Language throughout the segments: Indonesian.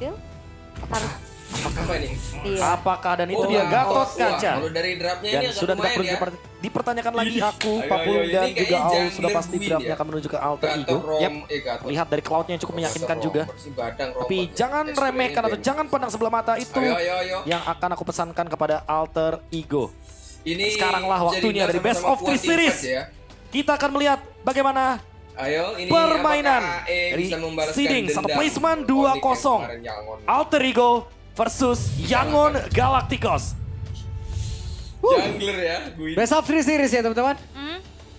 Deal? Harus. Apa ini? Iya. Apakah dan itu dia Gatot Kaca. Kalau dari draftnya Dan ini agak sudah tidak lumayan perlu ya. dipertanyakan lagi aku, Ayo, Papul ayo, dan ini juga kayaknya Aul jungler sudah pasti Gwyn draftnya ya. akan menuju ke Alter Gatot Ego. Rom, Yep. Lihat dari cloudnya yang cukup meyakinkan juga. Tapi Tapi jangan remehkan atau jangan pandang sebelah mata itu Ayo. yang akan aku pesankan kepada Alter Ego. Ini Sekaranglah jadi waktunya dari Best sama-sama of Three kuat Series. tim ya. Kita akan melihat bagaimana Ayo, ini permainan apakah AE dari bisa membalaskan seeding satu dendam placement Onyx 2-0 yang kemarin Yangon. Alter Ego versus Yangon Galacticos. Jungler ya, Gwyn. Best of 3 series ya teman-teman.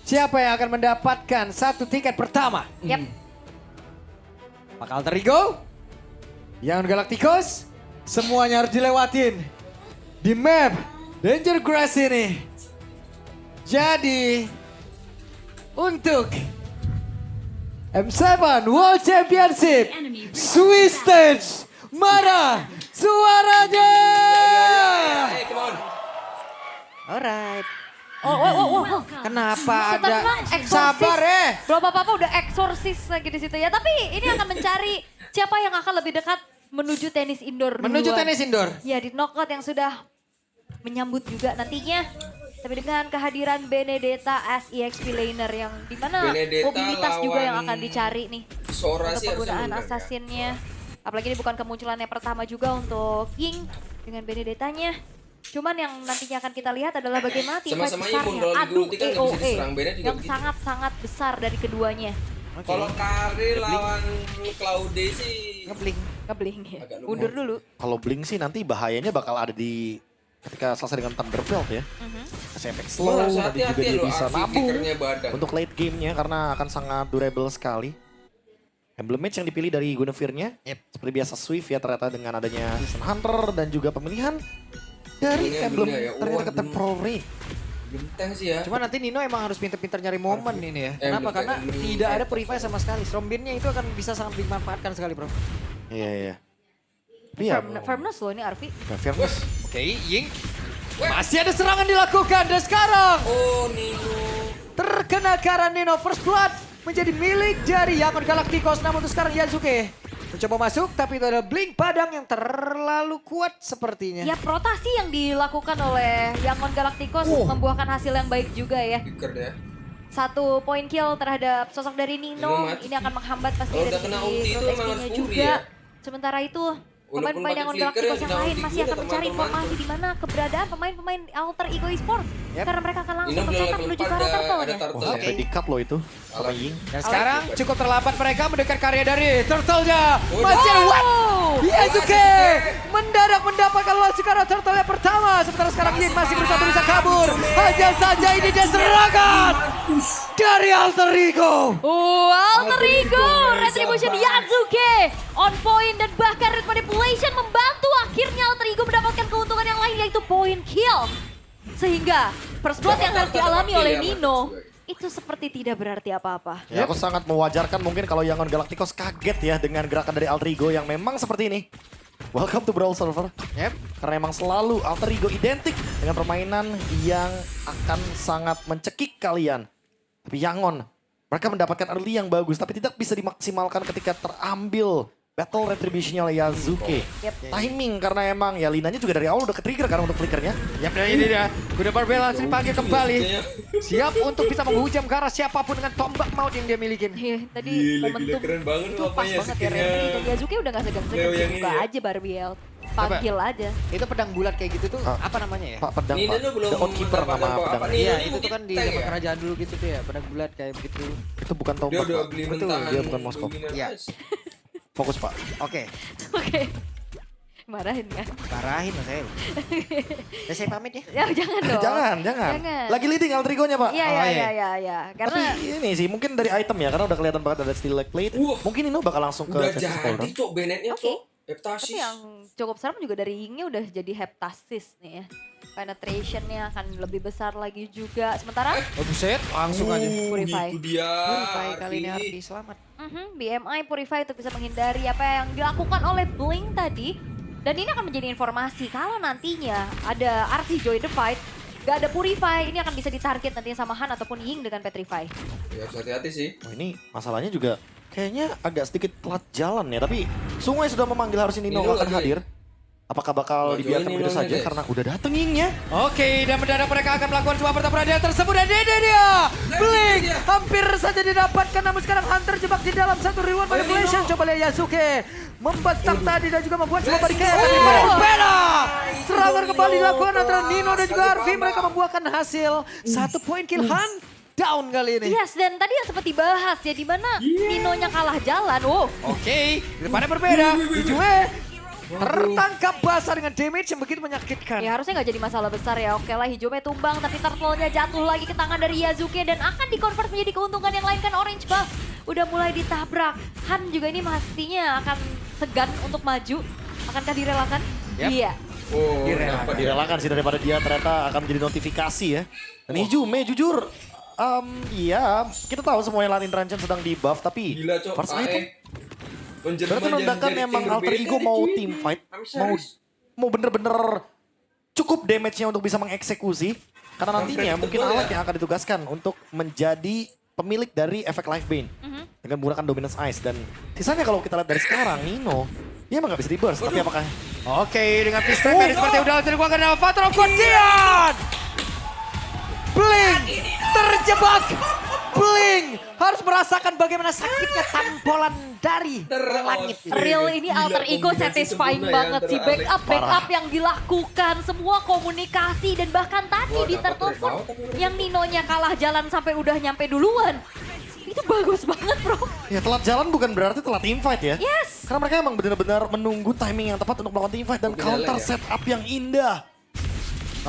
Siapa yang akan mendapatkan satu tiket pertama? Yap. Apakah Alter Ego? Yang Galacticos? Semuanya harus dilewatin. Di map Danger Grass ini. Jadi untuk M7 World Championship Swiss Stage mana suaranya? Come on. Alright. Oh. Kenapa Buset, ada tapi Bang, eksorsis. sabar Bro Papa udah eksorsis lagi di situ ya. Tapi ini akan mencari siapa yang akan lebih dekat menuju tenis indoor menuju duluan. tenis indoor. Ya di knockout yang sudah menyambut juga nantinya. Tapi dengan kehadiran Benedetta as EXP laner yang dimana Benedetta mobilitas juga yang lawan akan dicari nih. Sora Untuk sih harusnya penggunaan menang ya. assassinnya. Apalagi ini bukan kemunculannya pertama juga untuk Ying dengan Benedettanya. Cuman yang nantinya akan kita lihat adalah bagaimana tim fight Sama-sama besarnya. imun, kalau Adu diulti kan nggak bisa AOE diserang, Bene juga yang begitu. sangat-sangat besar dari keduanya. Kalau Karir lawan Claude sih Ngebling. Ngebling ya. Agak lumayan. Mundur dulu. Kalau Blink sih nanti bahayanya bakal ada di ketika selesai dengan Thunder Belt ya. Kasih efek slow, harus nanti juga hati-hati dia loh, bisa RV nabung kickernya badan. untuk late gamenya karena akan sangat durable sekali. Emblem match yang dipilih dari Guinevere-nya, seperti biasa Swift ya ternyata dengan adanya Season Hunter dan juga pemilihan dari Ini emblem emblemnya ya. ternyata Wah, ke temporary. Genteng sih ya. Cuma nanti Nino emang harus pinter-pinter nyari momen ini ya. Emblem, Kenapa? Karena emblem. tidak ada purify sama sekali. Strombinnya itu akan bisa sangat dimanfaatkan sekali bro. Iya. Tapi ya, Firmness loh ini Arfi. fairness. Oke, Ying. Masih ada serangan dilakukan dan sekarang Oh, Nino. terkena Karan Nino First Blood menjadi milik dari Yangon Galacticos. Namun untuk sekarang Yasuke mencoba masuk tapi itu ada Blink Padang yang terlalu kuat sepertinya. Ya rotasi yang dilakukan oleh Yangon Galacticos membuahkan hasil yang baik juga ya. Picker deh. 1 point kill terhadap sosok dari Nino. Nino mati. Ini akan menghambat pasti Kalau dari udah kena ulti itu emang harus proteksinya fury juga. ya. Sementara itu Walaupun pemain-pemain pakai Yangon flicker Galacticos ya, yang kena lain ulti masih juga akan mencari teman-teman. informasi di mana keberadaan pemain-pemain Alter Ego Esports. Yep. Karena mereka akan langsung Nino belum mencetak level menuju 4 ke arah ada turtle-nya. turtle Wah, ya. sampai di-cut loh itu sama Ying. Dan sekarang cukup terlambat mereka mendekat karya dari Turtle-nya. Oh, Masih ada what? Wow. Yasuke mendadak mendapatkan launch karena Turtle-nya pertama. Sementara sekarang Ying masih berusaha bisa kabur. Hanya saja ini dia serangan dari Alter Ego. Alter Ego, Retribution Yasuke on point dan bahkan Red Manipulation membantu akhirnya Alter Ego mendapatkan keuntungan yang lain yaitu point kill. Sehingga first blood yang harus dialami oleh Nino itu seperti tidak berarti apa-apa. Ya, aku sangat mewajarkan mungkin kalau Yangon Galacticos kaget ya dengan gerakan dari Alter Ego yang memang seperti ini. Welcome to Brawl Server. Karena emang selalu Alter Ego identik dengan permainan yang akan sangat mencekik kalian. Tapi Yangon, mereka mendapatkan early yang bagus tapi tidak bisa dimaksimalkan ketika terambil battle retribution-nya oleh Yasuke. Timing karena emang ya Linanya juga dari awal udah ke-trigger kan untuk flickernya. Yap, dan ini dia. Kuda Barbel langsung dipanggil kembali. Siap untuk bisa menghujam ke arah siapapun dengan tombak maut yang dia miliki. Iya, tadi Gila, momentum keren banget itu pas apanya banget ya skinnya. Retri dan Yasuke udah gak segan-segan Leo yang buka ini ya. aja Barbiel. Panggil aja. Itu pedang bulat kayak gitu tuh Ah. apa namanya ya? Pak pedang Nino Pak. tuh belum The Outkeeper mendapatkan nama apa-apa pedangnya. nih. Iya, Nino itu tuh kan di tank zaman ya? kerajaan dulu gitu tuh ya, pedang bulat kayak begitu. Itu bukan Dia tombak udah Pak. beli Betul, mentahan. dia bukan Moskow. dominan Iya. guys. Fokus Pak. Oke, Oke. Marahin kan? parahin lah saya. Ya, saya pamit ya. Ya jangan dong. Jangan. Lagi leading Alter Ego-nya Pak. Iya, Oh, iya, iya. iya, iya. Karena Tapi ini sih mungkin dari item ya karena udah kelihatan banget ada steel leg plate. Wah. Mungkin Nino bakal langsung ke Udah chest jadi holder. cok Bennett-nya Oke. cok. tapi Heptasis. yang cukup serem juga dari Yingnya udah jadi heptasis nih ya. Penetration-nya akan lebih besar lagi juga. Sementara Oh buset, langsung aja. Purify. Itu dia. Purify kali ini Arfi. Arfi, selamat. BMI Purify untuk bisa menghindari apa yang dilakukan oleh Blink tadi. Dan ini akan menjadi informasi kalau nantinya ada Arfi join the fight, gak ada Purify, ini akan bisa ditarget nantinya sama Han ataupun Ying dengan Petrify. Ya harus hati-hati sih. Oh, ini masalahnya juga kayaknya agak sedikit telat jalan ya. Tapi Sungai sudah memanggil harusnya Nino Nino akan lagi. hadir. Apakah bakal Wah, dibiarkan join begitu Nino saja deh. karena udah dateng Yingnya? Oke, dan mendadak mereka akan melakukan sebuah pertempuran tersebut dan ini dia. Blink hampir saja didapatkan namun sekarang Hunter jebak di dalam satu reward manipulation. Coba lihat Yasuke membentang tadi dan juga membuat sebuah barricade. Tapi berbeda. Serangan kembali dilakukan antara Nino dan juga Arfi. Mereka membuahkan hasil 1 poin kill Hunt down kali ini. Yes, dan tadi yang seperti bahas ya, di mana Ninonya kalah jalan. Wow. Oke, depannya berbeda. Hijue tertangkap basah dengan damage yang begitu menyakitkan. Ya harusnya nggak jadi masalah besar ya. Oke lah, Hijome tumbang tapi turtle-nya jatuh lagi ke tangan dari Yazuke dan akan dikonvert menjadi keuntungan yang lain kan. Orange buff udah mulai ditabrak. Han juga ini pastinya akan segan untuk maju. Akankah direlakan? Yep. Iya. Oh, Direlakan. dapat. Direlakan sih daripada dia ternyata akan menjadi notifikasi ya. Dan Hijume jujur, iya kita tahu semuanya Latin Tranchan sedang di buff tapi Gila cok. first item Penjerman berarti menandakan jadi emang tim alter berbeda ego nih, mau cuy. team fight, I'm mau serious. bener-bener cukup damage-nya untuk bisa mengeksekusi. Karena nantinya mungkin Unpredictable Alec ya. yang akan ditugaskan untuk menjadi pemilik dari efek life bane dengan menggunakan dominance ice. Dan sisanya kalau kita lihat dari sekarang Nino, dia emang gak bisa di burst. Tapi apakah Oke, dengan pistol tadi seperti yang udah dilakukan oleh Fatro Kodian. Blink terjebak. Blink harus merasakan bagaimana sakitnya tampolan dari langit. Real ini Gila, alter ego kombinasi satisfying sempurna ya banget antara sih. Alex. Backup yang dilakukan, semua komunikasi dan bahkan tadi Wah, di dapat turtle pun rebound tapi yang Ninonya kalah jalan sampai udah nyampe duluan. Itu bagus banget bro. ya telat jalan bukan berarti telat team fight ya. Yes. Karena mereka emang benar-benar menunggu timing yang tepat untuk melakukan team fight dan Oke, counter ya. setup yang indah.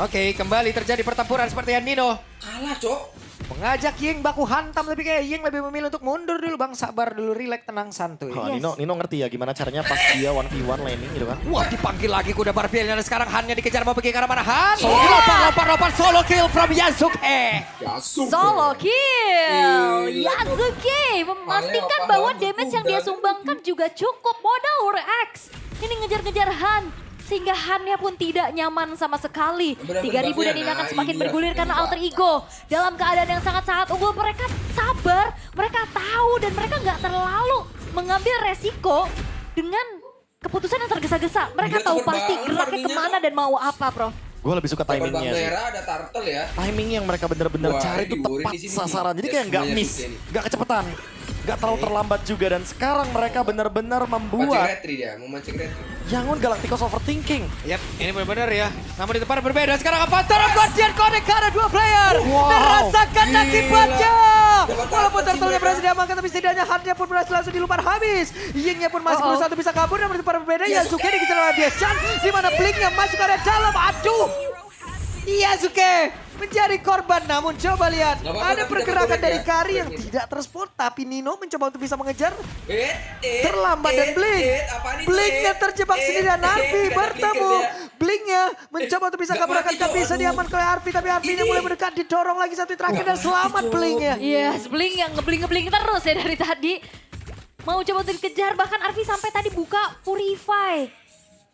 Oke, kembali terjadi pertempuran seperti yang Nino Kalah cok. mengajak Ying baku hantam, tapi kayak Ying lebih memilih untuk mundur dulu. Bang, sabar dulu, relax, tenang, santuy. Oh, Yes. Nino ngerti ya gimana caranya pas dia 1v1 laning gitu kan. Wah, dipanggil lagi kuda barfielnya dan sekarang Hannya dikejar mau pergi ke arah mana? Han, lompat solo kill from Yasuke. Yasuke. Solo kill. Gila, Yasuke memastikan Paling bahwa apa-apa damage yang kuda. dia sumbangkan juga cukup. Modal X. Ini ngejar-ngejar Han. Sehingga Han-nya pun tidak nyaman sama sekali. Benar-benar 3.000 dan ini nah, akan semakin ini bergulir yang karena alter bakar. ego. Dalam keadaan yang sangat-sangat unggul, mereka sabar. Mereka tahu dan mereka nggak terlalu mengambil resiko dengan keputusan yang tergesa-gesa. Mereka Gila, tahu cepet pasti banget geraknya farmingnya. kemana dan mau apa bro. Gue lebih suka Dapat timingnya bang sih. merah ada turtle ya. Timing yang mereka bener-bener Wah, cari itu diurin tepat di sini sasaran. nih. Jadi Ya, kayak nggak semuanya miss, Yasuke nih. nggak kecepatan. Nggak terlalu terlambat juga. Dan sekarang mereka bener-bener Mancing membuat retri dia, mau mancing retri. Yangon Galacticos overthinking. Yap, ini benar-benar ya. Namun di depan berbeda. Sekarang apa? Antara Guardian connect ke arah dua player. Wow, Merasakan gila. akibatnya. Dapat Walaupun apa sih turtle-nya mereka? berhasil diamankan, tapi setidaknya Hannya pun berhasil langsung dilumpar habis. Yingnya pun masih berusaha untuk bisa kabur. Namun di depan berbeda. Yasuke dikejar oleh Biasan. Di mana Blinknya masuk ke area dalam. Aduh. Yasuke menjadi korban, namun coba lihat. Nggak apa-apa, Ada tapi pergerakan dapat dari ya. Kari yang Blink ini. tidak terspot. Tapi Nino mencoba untuk bisa mengejar. Terlambat Terlambat dan Blink. Blinknya terjebak sendirian. Arfi bertemu. Blinknya mencoba untuk bisa Nggak kabur, mati, akan Cok. bisa Aduh. diamankan oleh Arfi. Tapi Arfinya Ini. mulai mendekat, didorong lagi satu terakhir dan Nggak selamat mati, Cok. Blinknya. Yes, Blink yang ngebling terus ya dari tadi. Mau coba untuk dikejar, bahkan Arfi sampai tadi buka Purify.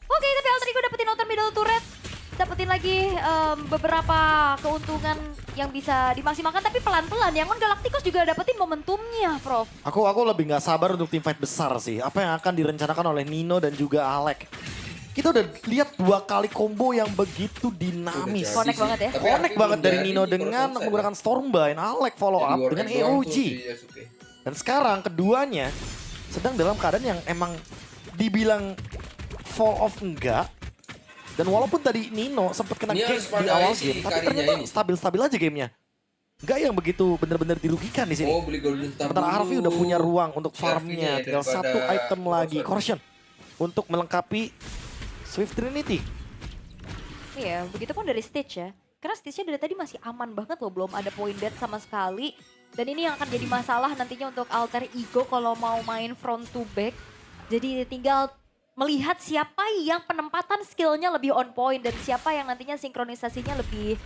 Oke, tapi alter ego dapetin outer middle turret. Dapetin lagi beberapa keuntungan yang bisa dimaksimalkan, tapi pelan-pelan. Yangon Galacticos juga dapetin momentumnya, Prof. Aku lebih nggak sabar untuk team fight besar sih. Apa yang akan direncanakan oleh Nino dan juga Alec. Kita udah lihat 2 kali combo yang begitu dinamis. Connect banget ya. Connect banget dari Nino dengan menggunakan Stormbind. Alec follow up dengan AOG. Dan sekarang keduanya sedang dalam keadaan yang emang dibilang fall off enggak. Dan walaupun tadi Nino sempat kena Ini gank harus di pada awal si game, tapi Karinya ternyata ini. stabil-stabil aja gamenya. Enggak yang begitu bener-bener dirugikan di sini. Oh, beli golden star Sementara dulu. Harvey udah punya ruang untuk Si farmnya. Harvey-nya Tinggal daripada 1 item lagi. Corson. Corrosion. Untuk melengkapi Swift Trinity. Iya, begitu pun dari stage ya. Karena stage-nya dari tadi masih aman banget loh, belum ada point dead sama sekali. Dan ini yang akan jadi masalah nantinya untuk alter ego kalau mau main front to back. Jadi tinggal melihat siapa yang penempatan skillnya lebih on point dan siapa yang nantinya sinkronisasinya lebih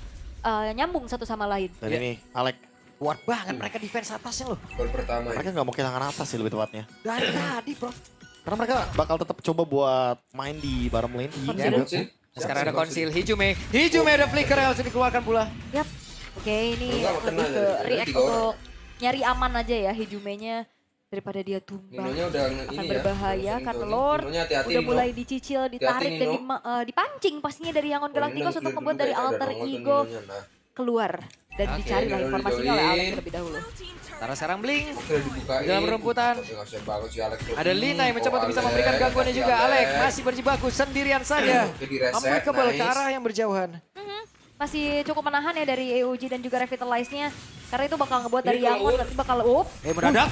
nyambung satu sama lain. Dan ini Alec. Kuat banget mereka defense atasnya loh. Gol pertama ya. Mereka nggak mau kehilangan atas sih lebih tepatnya. Dari tadi bro. Karena mereka bakal tetap coba buat main di bottom lane. Ying Konsil. juga. Konsil. Sekarang ada konsil Hijume. Hijume ada flicker yang harus dikeluarkan pula. Yap, oke ini Enggak, lebih tenang ke ya. Ada react 3 orang. untuk nyari aman aja ya Hijumenya. daripada dia tumbang. Ninonya udah Akan ini ya. berbahaya udah karena Tony. Lord Ninonya hati-hati, udah Nino. mulai dicicil, ditarik Hati-hati, dan Nino. dipancing pastinya dari Yangon Oh, Galacticos Nino untuk clear membuat dulu, dari guys. Ada alter nongol tuh ego Ninonya, nah. keluar. Dan Oke, dicarilah Nino informasinya oleh dijoin. Alex terlebih dahulu. Karena sekarang Blink. Oke, dibukain. Dalam rumputan. Tapi nggak usah bagus si Alex tuh. Ada Lina yang mencoba Oh, untuk bisa Alex. memberikan gangguannya Kasih juga. Alex Alex. masih berjibaku sendirian saja. Oke, di reset, Unbreakable ke nice. arah yang berjauhan. Masih cukup menahan ya dari EUG dan juga Revitalize-nya. Karena itu bakal ngebuat dari Ini Yangon kalau- nanti bakal Mendadak.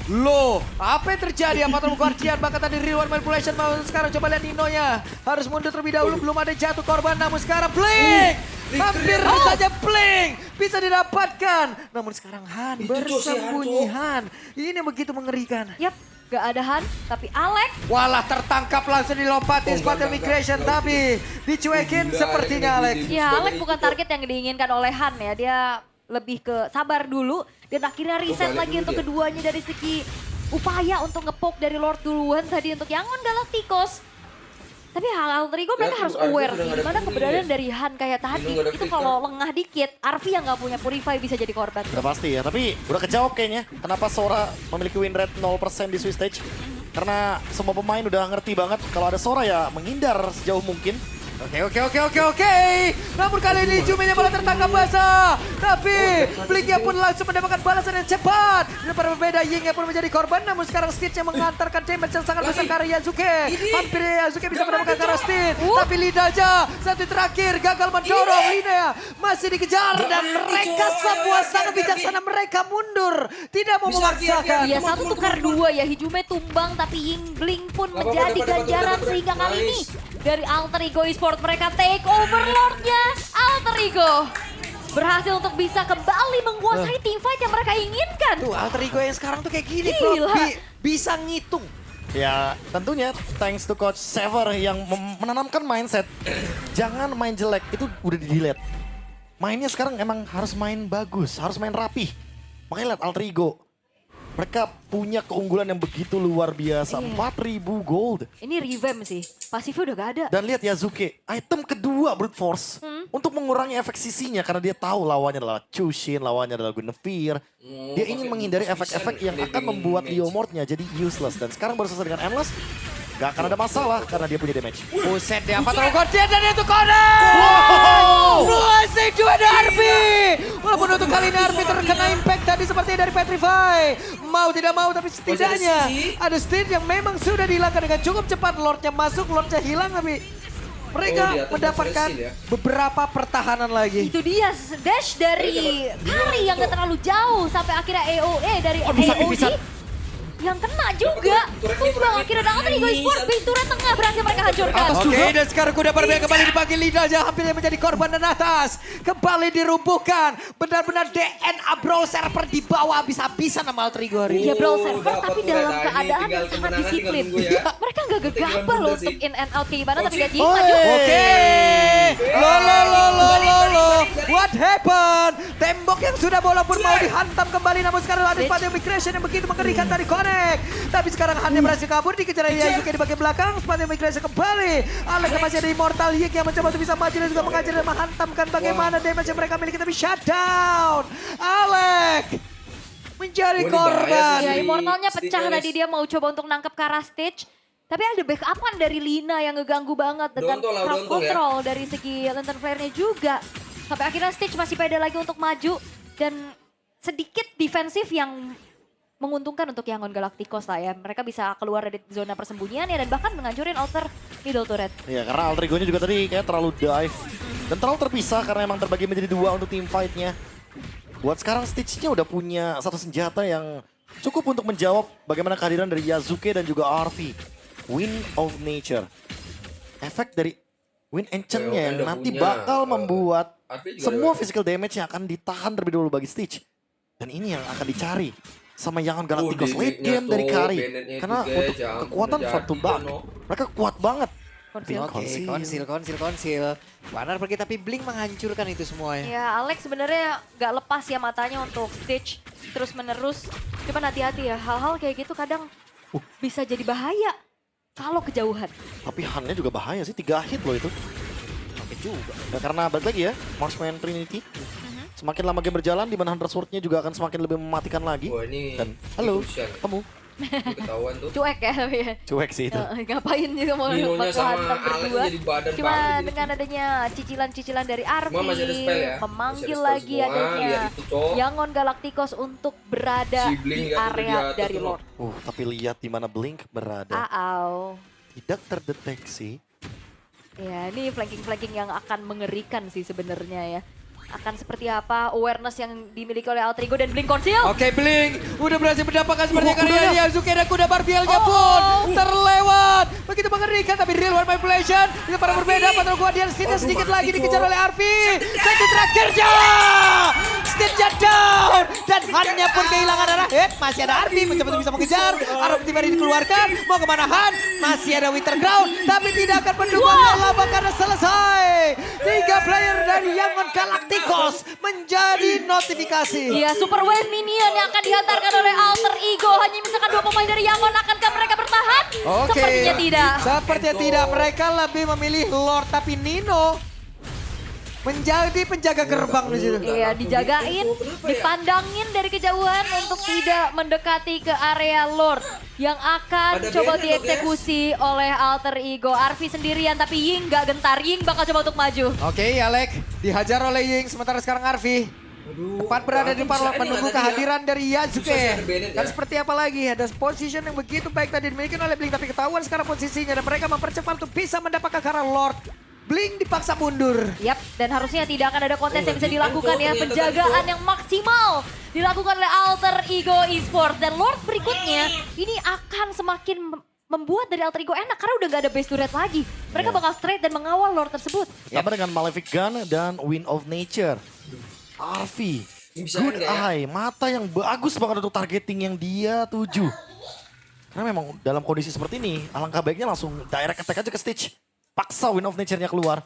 Loh, apa yang terjadi? Apa terlalu Guardian? Bahkan tadi Real One Manipulation mau sekarang coba lihat Ninonya. Harus mundur terlebih dahulu, belum ada jatuh korban. Namun sekarang Blink! Hampir saja Blink bisa didapatkan. Namun sekarang Han Itu tuh si Han, bersembunyi tuh. Han. Ini begitu mengerikan. Yap, gak ada Han, tapi Alex Walah tertangkap langsung dilompatin Oh, spot enggak, immigration. enggak. Tapi dicuekin Gila, sepertinya ini Alex. gini. ya sebagai Alex bukan itu. target yang diinginkan oleh Han ya. Dia lebih ke sabar dulu dan akhirnya reset balik lagi dulu untuk dia. keduanya dari segi upaya untuk ngepoke dari Lord duluan tadi untuk Yangon Galacticos. Tapi hal alter ego mereka Ya, harus Arfi aware udah sih, nggak ada gimana puri keberadaan ya. dari Han kayak tadi. nggak ada Itu pick, kalau lengah dikit, Arfi yang nggak punya Purify bisa jadi korban. Udah pasti ya, tapi udah kejawab kayaknya. Kenapa Sora memiliki win rate 0% di Swiss Stage? Karena semua pemain udah ngerti banget kalau ada Sora ya menghindar sejauh mungkin. Oke. Namun kali ini Juminya malah tertangkap basah. Tapi Blinknya pun langsung mendapatkan balasan yang cepat. Daripada berbeda, Yingnya pun menjadi korban. Namun sekarang Stitch-nya mengantarkan damage yang sangat besar ke arah Yasuke. Hampir Yasuke bisa mendapatkan ke arah Stitch. Tapi Lina aja satu terakhir gagal mendorong. Lina masih dikejar. Dan mereka semua sangat bijaksana. Mereka mundur. Tidak mau Bisa, memaksakan. Iya, satu tukar dua ya. Hijume tumbang tapi Yingling pun Nggak apa-apa, menjadi dapat, ganjaran dapat. sehingga kali ini Nice. dari Alter Ego Esports mereka take over Lordnya Alter Ego. Berhasil untuk bisa kembali menguasai teamfight yang mereka inginkan. Tuh alter ego yang sekarang tuh kayak gini bro. Gila. Bisa ngitung. Ya tentunya thanks to Coach Sever yang menanamkan mindset. Jangan main jelek, itu udah di-delete. Mainnya sekarang emang harus main bagus, harus main rapih. Makanya lihat Alter Ego. Mereka punya keunggulan yang begitu luar biasa. Iya. 4.000 gold. Ini revamp sih. Pasifnya udah gak ada. Dan lihat Yasuke, item kedua Brute Force. Untuk mengurangi efek sisinya karena dia tahu lawannya adalah Chushin, lawannya adalah Guinevere. Dia ingin menghindari efek-efek yang akan membuat Leomord-nya jadi useless. Dan sekarang baru selesai dengan Endless, gak akan ada masalah karena dia punya damage. Buset dia apa terlalu Guardian dan itu Kodak. Musik juga Darby. Walaupun untuk kali ini Darby terkena impact tadi seperti dari Petrify. Mau tidak mau tapi setidaknya ada Stitch yang memang sudah dihilangkan dengan cukup cepat. Lordnya masuk, Lordnya hilang tapi mereka Oh, di atas mendapatkan masih ada seal ya. beberapa pertahanan lagi. Itu dia dash dari Kari yang gak terlalu jauh sampai akhirnya AOE dari bisa AOG bisa. yang kena juga. Tumbang akhirnya dengan Alter Ego Esports base turret tengah berhasil mereka hancurkan. Oke, dan sekarang kuda berbeda kembali dipanggil Lina aja hampir menjadi korban dan atas. Kembali dirumpuhkan. Benar-benar DNA Brawl Server di bawah habis-habisan sama Alter Ego hari ini. Iya Brawl Oh, Server dapat tapi tuh, dalam Reda. Ini keadaan tinggal yang sangat kemenangan, disiplin. tinggal nunggu ya. Mereka gak Tinggal gegabah mundur loh sih. untuk in and out kayak gimana tapi Oke. lihat Ying maju. Oke. Lo. What happened? Tembok yang sudah bola pun mau dihantam kembali. Namun sekarang ada sepatu immigration yang begitu mengerikan tadi connect. Tapi sekarang hanya berhasil kabur. Dikejar Yasuke di bagian belakang. Sepatu immigration kembali. Alex masih ada Immortal Yik yang mencoba untuk bisa maju dan juga mengajar dan menghantamkan bagaimana damage yang mereka miliki. Tapi shutdown. Alex menjadi Wah, ini bahaya korban. sih. Ya Immortalnya pecah Stitch tadi dia mau coba untuk nangkep ke arah Stitch. Tapi ada backupan dari Lina yang ngeganggu banget dengan Donto lah, crowd Donto ya. control dari segi lantern flare-nya juga. Sampai akhirnya Stitch masih pede lagi untuk maju dan sedikit defensif yang menguntungkan untuk Yangon Galacticos lah ya. Mereka bisa keluar dari zona persembunyiannya dan bahkan menghancurin alter middle turret. Iya, karena Alter Ego-nya juga tadi kayak terlalu dive. Dan terlalu terpisah karena emang terbagi menjadi dua untuk team fight-nya. Buat sekarang Stitch-nya udah punya satu senjata yang cukup untuk menjawab bagaimana kehadiran dari Yasuke dan juga Arfi. Wind of Nature. Efek dari Wind Enchant-nya yang udah nanti punya. bakal membuat Arfi juga semua ada. physical damage yang akan ditahan terlebih dahulu bagi Stitch. Dan ini yang akan dicari sama Yangon Galacticos late Bennett-nya game dari tuh, Kari. Bennett-nya Karena juga, untuk jangan kekuatan udah front to jadi back, kan, no. mereka kuat banget. Konsil. Oke, konsil. Warner pergi tapi Blink menghancurkan itu semuanya. Ya Alex sebenarnya gak lepas ya matanya untuk Stitch terus menerus. Cuman hati-hati ya, hal-hal kayak gitu kadang bisa jadi bahaya kalau kejauhan. Tapi Han-nya juga bahaya sih, 3 hit loh itu. Oke juga. Ya, karena balik lagi ya, Marksman Trinity. Semakin lama game berjalan, di mana Hunter Sword-nya juga akan semakin lebih mematikan lagi. Wah, ini Dan halo, crucial. ketemu. Ketahuan tuh. Cuek ya tapi ya. Cuek sih itu. Ngapain juga mau Ninonya bakal sama hantam Alex berdua. jadi badan Cuma banget ini. dengan adanya cicilan-cicilan dari Arfi, Cuma masih ada spell ya. memanggil Masih ada spell lagi semua. adanya Lihat itu, Cok. Yangon Galacticos untuk berada Si Blink di lihat itu di area atas dari tuh. Lord. Tapi lihat di mana Blink berada. Tidak terdeteksi. Ya, ini flanking-flanking yang akan mengerikan sih sebenarnya ya. Akan seperti apa awareness yang dimiliki oleh Altrigo dan Blink Conceal. Oke, Blink udah berhasil mendapatkan seperti kudanya. karya Yasuke dan kuda Barbielnya pun terlewat. Begitu mengerikan tapi real one manipulation. Itu para berbeda, Patrol Guardian Stin sedikit lagi dikejar oleh Arfi. Satu terakhirnya. Stinnya down. Dan Han-nya pun kehilangan arah. Masih ada Arfi mencoba untuk bisa mengejar. Arrow tiba dikeluarkan. Mau kemana Han? Masih ada Winter Ground. Tapi tidak akan mendukung lama karena selesai. 3 player dari Yangon Galacticos menjadi notifikasi. Iya, Super Wave Minion yang akan dihantarkan oleh Alter Ego. Hanya misalkan 2 pemain dari Yangon, akankah mereka bertahan? Oke. Sepertinya tidak. Sepertinya tidak. Mereka lebih memilih Lord, tapi Nino menjadi penjaga gerbang di situ. Iya, dijagain, dipandangin dari kejauhan untuk tidak mendekati ke area Lord yang akan Ada coba banner loh, dieksekusi oleh Alter Ego. Arfi sendirian tapi Ying gak gentar. Ying bakal coba untuk maju. Oke, Alek dihajar oleh Ying, sementara sekarang Arfi tepat berada di depan Lord menunggu kehadiran dari Yasuke. Dan seperti apa lagi, ada position yang begitu baik tadi dimiliki oleh Blink, tapi ketahuan sekarang posisinya dan mereka mempercepat untuk bisa mendapatkan karena Lord. Blink dipaksa mundur. Yap, dan harusnya tidak akan ada kontes yang bisa dilakukan ya. Penjagaan yang maksimal dilakukan oleh Alter Ego Esports. Dan Lord berikutnya ini akan semakin membuat dari Alter Ego enak karena udah gak ada base turret lagi. Mereka bakal straight dan mengawal Lord tersebut. Tambah dengan Malefic Gun dan Wind of Nature. Arfi, Ini bisa good enggak ya? eye, mata yang bagus banget untuk targeting yang dia tuju. Karena memang dalam kondisi seperti ini, alangkah baiknya langsung direct attack aja ke Stitch. Paksa Wind of Nature-nya keluar.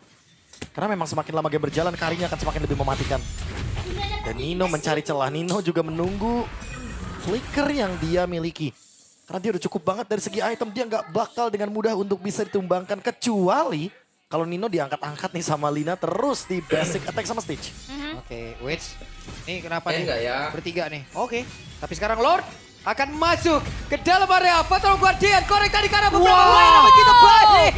Karena memang semakin lama game berjalan, Karinya akan semakin lebih mematikan. Dan Nino mencari celah, Nino juga menunggu flicker yang dia miliki. Karena dia udah cukup banget dari segi item, dia nggak bakal dengan mudah untuk bisa ditumbangkan. Kecuali kalau Nino diangkat-angkat nih sama Lina terus di basic attack sama Stitch. Oke, wait. Nih kenapa nih? Enggak ya. Bertiga nih. Oke. Tapi sekarang Lord akan masuk ke dalam area Patrol Guardian. Korek tadi karena beberapa lain begitu baik.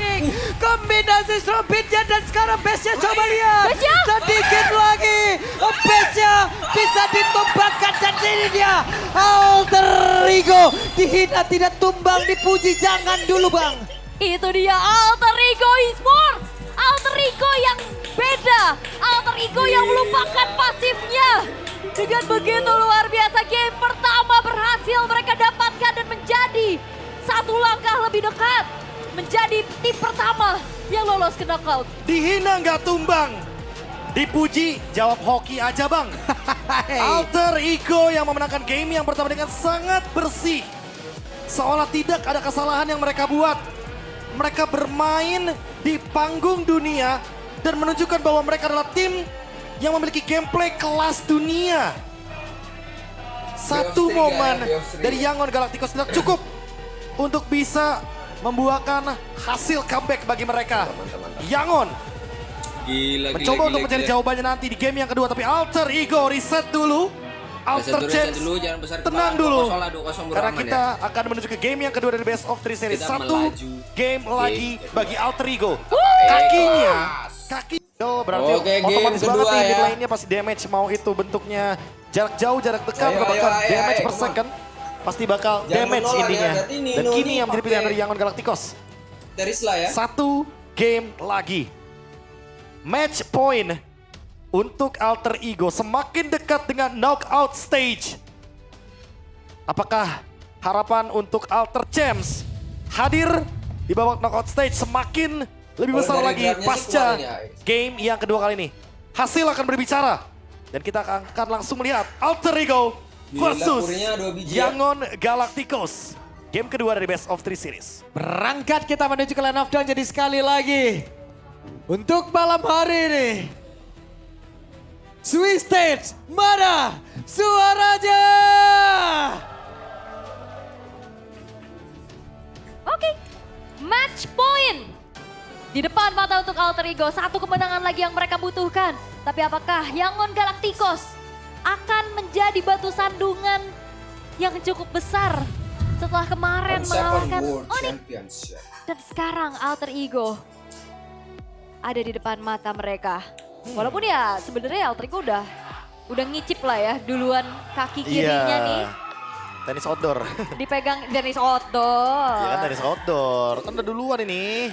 Kombinasi strombitnya dan sekarang base-nya coba lihat. Base-nya? Sedikit lagi. Base-nya bisa ditumbangkan dan ini dia. Alter Ego dihina tidak tumbang, dipuji jangan dulu bang. Itu dia Alter Ego Esports. Alter Ego yang beda. Alter Ego yang melupakan pasifnya. Dengan begitu luar biasa game pertama berhasil mereka dapatkan dan menjadi satu langkah lebih dekat. Menjadi tim pertama yang lolos ke knockout. Dihina nggak tumbang. Dipuji, jawab hoki aja bang. Alter Ego yang memenangkan game yang pertama dengan sangat bersih. Seolah tidak ada kesalahan yang mereka buat. Mereka bermain di panggung dunia dan menunjukkan bahwa mereka adalah tim yang memiliki gameplay kelas dunia. Satu Biostri, momen ya, Biostri. dari Yangon Galacticos tidak cukup untuk bisa membuahkan hasil comeback bagi mereka. Yangon Gila, mencoba untuk mencari jawabannya nanti di game yang kedua, tapi Alter Ego reset dulu. Alter Chance dulu, jangan besar tenang kepala. dulu. 2-0 lah, 2-0 Karena beraman kita ya. akan menuju ke game yang kedua dari Best of 3 Series. Kita Satu melaju. game lagi Game bagi Alter Ego. Kakinya. Kaki. Oh, berarti Oke, game otomatis banget kedua nih mid ya. lane-nya pasti damage. Mau itu bentuknya jarak jauh, jarak dekat, Ayo, bahkan ayo, damage ayo, per come on. second. Pasti bakal Jangan damage menolak ya, intinya. berarti Dan Nino kini nih yang menjadi pilihan pakai- dari Yangon Galacticos. Dari Sla ya. Satu game lagi. Match point untuk Alter Ego semakin dekat dengan knockout stage. Apakah harapan untuk Alter Champs hadir di babak knockout stage semakin lebih Kalau besar dari lagi grabnya sih pasca kemarin ya, Ais. game yang kedua kali ini? Hasil akan berbicara. Dan kita akan langsung melihat Alter Ego Gila, versus kurinya 2 biji ya. Yangon Galacticos. Game kedua dari Best of 3 Series. Berangkat kita menuju ke line of down jadi sekali lagi. Untuk malam hari ini. Swiss Stage, mana suaranya? Oke, match point. Di depan mata untuk Alter Ego, satu kemenangan lagi yang mereka butuhkan. Tapi apakah Yangon Galacticos akan menjadi batu sandungan yang cukup besar Setelah kemarin On second mengalahkan World Onyx. Championship. Dan sekarang Alter Ego ada di depan mata mereka. Walaupun ya sebenarnya Alter Ego udah ngicip lah ya duluan kaki kirinya nih. Tenis outdoor. Dipegang tenis outdoor. Iya kan tenis outdoor. Kan udah duluan ini.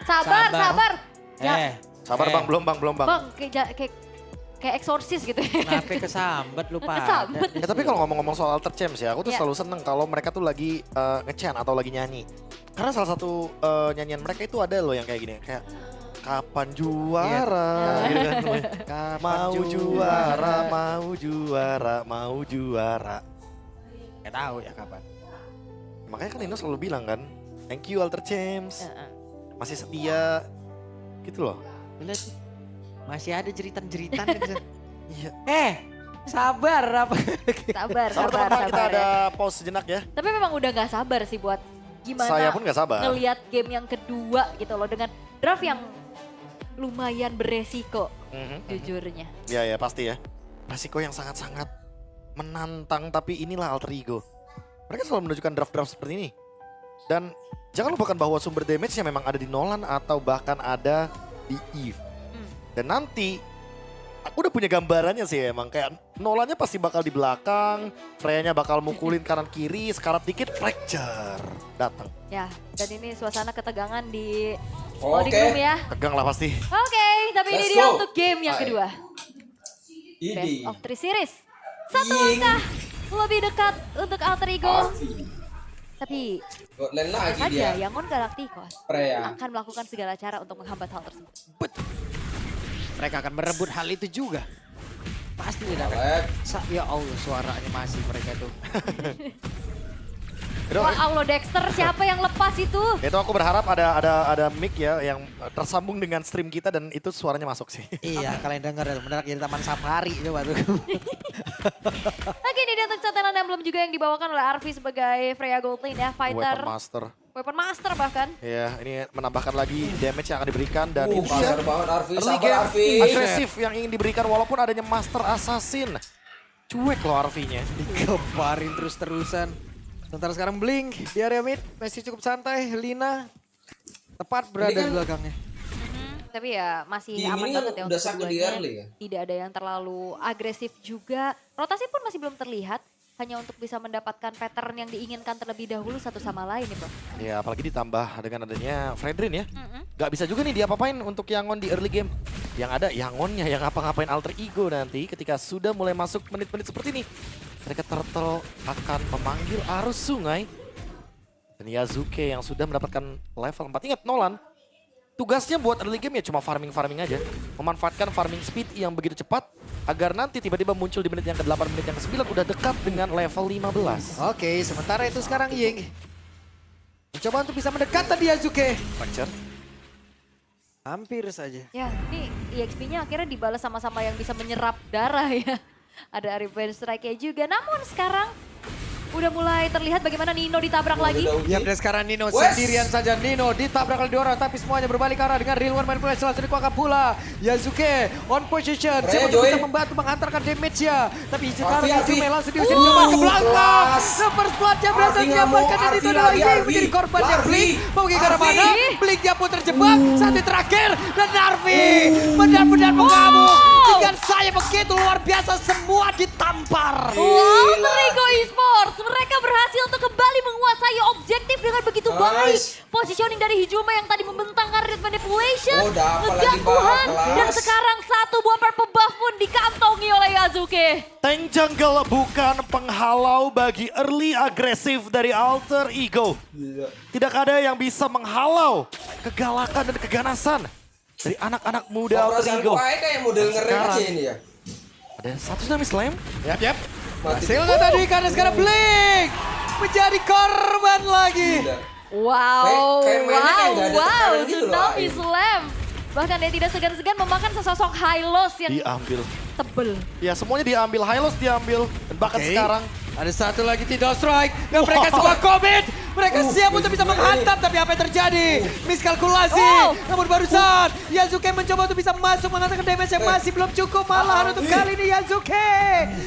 Sabar. Ya, Sabar bang, belum bang. Bang, kayak eksorsis gitu ya. Kenapa kesambat lu Pak? Kesambet. Ya tapi kalau ngomong-ngomong soal Alter Champs ya, aku tuh Iya. selalu seneng kalau mereka tuh lagi nge-chant atau lagi nyanyi. Karena salah satu nyanyian mereka itu ada loh yang kayak gini, kayak kapan juara, gitu kan. Mau juara, mau juara. Gak tahu ya kapan. Makanya kan Nino selalu bilang kan, thank you Alter Champs, masih setia, gitu loh. Lihat, masih ada jeritan-jeritan. Iya. Sabar apa? Sabar Teman-teman kita ya. ada pause sejenak ya. Tapi memang udah gak sabar sih buat gimana Saya pun gak sabar. ngelihat game yang kedua gitu loh. Dengan draft yang lumayan beresiko jujurnya. Ya pasti ya. Resiko yang sangat-sangat menantang, tapi inilah Alter Ego. Mereka selalu menunjukkan draft-draft seperti ini. Dan jangan lupakan bahwa sumber damage-nya memang ada di Nolan atau bahkan ada di Eve. Dan nanti aku udah punya gambarannya sih emang, kayak Nolannya pasti bakal di belakang, Freya-nya bakal mukulin kanan kiri, sekarat dikit fracture datang. Ya, dan ini suasana ketegangan di Oke. loading room ya. Tegang lah pasti. Oke, tapi ini Let's dia go. untuk game yang Hai. kedua. Idi. Best of 3 series. Satu Ying. langkah lebih dekat untuk Alter Ego. Arfi. Tapi Bot lane lagi saja dia. Yangon Galacticos Freya. akan melakukan segala cara untuk menghambat hal tersebut. Mereka akan merebut hal itu juga. Pasti tidak akan. Alek. Ya Allah, suaranya masih mereka tuh. Wah, Allah Dexter, siapa yang lepas itu? Itu aku berharap ada mic ya yang tersambung dengan stream kita dan itu suaranya masuk sih. Iya, kalian dengar ya, benar jadi taman safari coba tuh. Oke, ini dia untuk Centennial Emblem juga yang dibawakan oleh Arfi sebagai Freya Goldlane ya, fighter, Weapon Master. weapon master bahkan. Ya, ini menambahkan lagi damage yang akan diberikan dan itu Kasar banget Arfi. early Sabar game Arfi. agresif yang ingin diberikan walaupun adanya Master Assassin. Cuek loh Arfi-nya. Digemparin terus-terusan. Sementara sekarang Blink di area mid masih cukup santai. Lina tepat berada Ini kan- di belakangnya. Tapi ya masih Tim aman ini banget ya udah untuk sakit di keduanya. early ya? Tidak ada yang terlalu agresif juga. Rotasi pun masih belum terlihat. Hanya untuk bisa mendapatkan pattern yang diinginkan terlebih dahulu satu sama lain nih bro. Ya apalagi ditambah dengan adanya Fredrin ya. Gak bisa juga nih diapa-apain untuk Yangon di early game. Yang ada Yangonnya yang ngapa-ngapain Alter Ego nanti ketika sudah mulai masuk menit-menit seperti ini. Mereka Turtle akan memanggil arus sungai. Dan Yazuke yang sudah mendapatkan level 4. Ingat Nolan, tugasnya buat early game ya cuma farming-farming aja. Memanfaatkan farming speed yang begitu cepat. Agar nanti tiba-tiba muncul di menit yang ke-8, menit yang ke-9 udah dekat dengan level 15. Oke, sementara itu sekarang Ying mencoba untuk bisa mendekat tadi Yazuke. Fracture. Hampir saja. Ya ini EXP-nya akhirnya dibalas sama-sama yang bisa menyerap darah ya. Ada revenge strike-nya juga. Namun sekarang udah mulai terlihat bagaimana Nino ditabrak lagi. Ya, dan sekarang Nino Wes. sendirian saja. Nino ditabrak oleh 2 orang, tapi semuanya berbalik arah dengan real one manipulation langsung dikuakkan pula. Yazuke on position, Freya coba join. bisa membantu menghantarkan damage-nya. Tapi sekarang Arfi. Yazume langsung diusir coba ke belakang. Super Splat-nya berhasil Arfi nggak mau, diamankan dan Arfi itu adalah lagi, Ying Arfi. menjadi korbannya Arfi. Blink. Mau ke arah Arfi. mana? Blink-nya pun terjebak. Satu terakhir dan Arfi benar-benar mengamuk. Dengan saya begitu luar biasa semua ditampar. Alter Ego Esports, mereka berhasil untuk kembali menguasai objektif dengan begitu baik. Nice. Positioning dari Hijuma yang tadi membentangkan Red Manipulation, Oh, dapat lagi ngegangguan, kelas. dan sekarang satu buah purple buff pun dikantongi oleh Yazuke. Tank jungle bukan penghalau bagi early agresif dari Alter Ego. Tidak ada yang bisa menghalau kegalakan dan keganasan dari anak-anak muda Alter Perasaan Ego. gue kayak model ngerem Sekarang. aja ini ya. Ada satu tsunami slam. Yap. Mati. Hasilnya tadi karena sekarang Blink menjadi korban lagi. Gila. Wow, Kayak mainnya kayak nggak ada tekanan gitu loh, Tsunami Ain. Slam. Bahkan dia tidak segan-segan memakan sesosok high loss yang Diambil. tebel. Ya semuanya diambil. Hylos diambil. Dan bahkan Oke. sekarang Ada satu lagi Tidal Strike dan mereka semua komit Mereka siap untuk bisa menghantam, tapi apa yang terjadi? Miskalkulasi. Oh. Namun barusan Yazuke mencoba untuk bisa masuk mengatakan damage yang masih belum cukup. Malahan untuk kali ini Yazuke.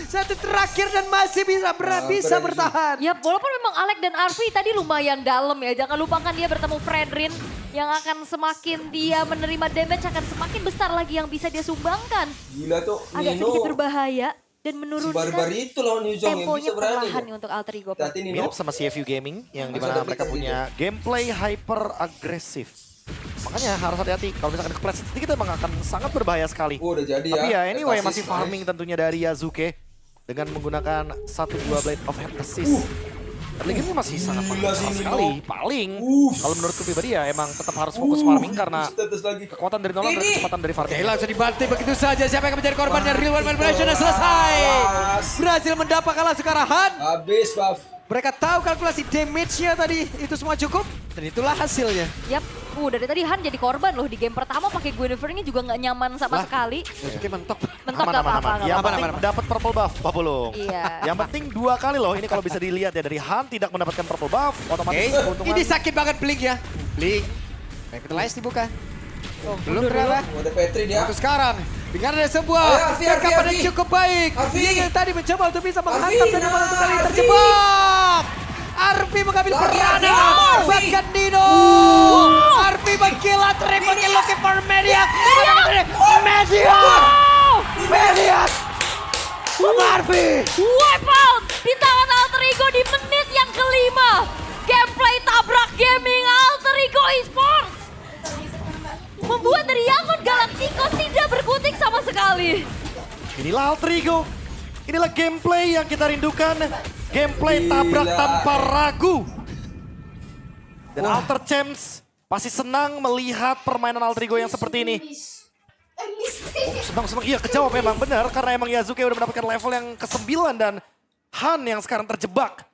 Satu terakhir dan masih bisa bertahan. Ya walaupun memang Alek dan Arfi tadi lumayan dalam ya. Jangan lupakan dia bertemu Fredrin yang akan semakin dia menerima damage akan semakin besar lagi yang bisa dia sumbangkan. Gila tuh, Agak Nino. sedikit berbahaya dan Si menurunkan barbar itu lawan Yuzong yang temponya bisa berani. perlahan loh. nih untuk Alter Ego. Hati-hati Nino. Mirip sama CFU Gaming yang Masih dimana ada mereka pick punya gameplay hyper agresif. Makanya harus hati-hati kalau misalkan kepleset sedikit emang akan sangat berbahaya sekali. Udah jadi ya. Tapi ya anyway Assist, masih farming tentunya dari Yazuke dengan menggunakan 1-2 Blade of Hand Assist. Early game masih sangat Gila mahal sih, Nino. sekali. Paling kalau menurutku pribadi ya emang tetap harus fokus farming karena Status lagi. kekuatan dari Nolan dan kecepatan dari farming. Oke, langsung dibanting begitu saja. Siapa yang akan menjadi korban dari Real One Manipulation dan selesai. Berhasil mendapatkan langsung ke arahan. Habis buff. Mereka tahu kalkulasi damage-nya tadi. Itu semua cukup. Dan itulah hasilnya. Yap, dari tadi Han jadi korban loh di game pertama pakai Guinevere ini juga nggak nyaman sama sekali. Yazuke mentok. Mentok Aman, gak aman, apa-apa. aman. nggak Yang apa-apa. penting dapat purple buff, Papulung. Iya. Yang penting 2 kali loh, ini kalau bisa dilihat ya dari Han tidak mendapatkan purple buff, otomatis Oke, keuntungan. ini sakit banget Blink ya. Blink. Revitalize dibuka. Belum ternyata. Oh, ada Petri dia. Untuk sekarang, dengan ada sebuah Ayo, Arfi, rekaman Arfi. yang cukup baik. Arfi. Dia yang tadi mencoba untuk bisa menghantam Arfi, dan malah untuk kali Arfi. terjebak. Arfi mengambil Lagi, peranan. Arfi. Bahkan Dino. Arfi mengkilat, triple kill looking for Mediac. Mediac. Arfi. Wipe out di tangan Alter Ego di menit yang kelima. Gameplay tabrak gaming Alter Ego Esports. Membuat dari Yangon Galacticos tidak berkutik sama sekali. Inilah Alter Ego. Inilah gameplay yang kita rindukan. Gameplay tabrak Gila. tanpa ragu. Dan Alter Champs pasti senang melihat permainan Alter Ego yang seperti ini. Senang-senang, iya kejawab memang benar. Karena emang Yazuke udah mendapatkan level yang ke-9 dan Han yang sekarang terjebak.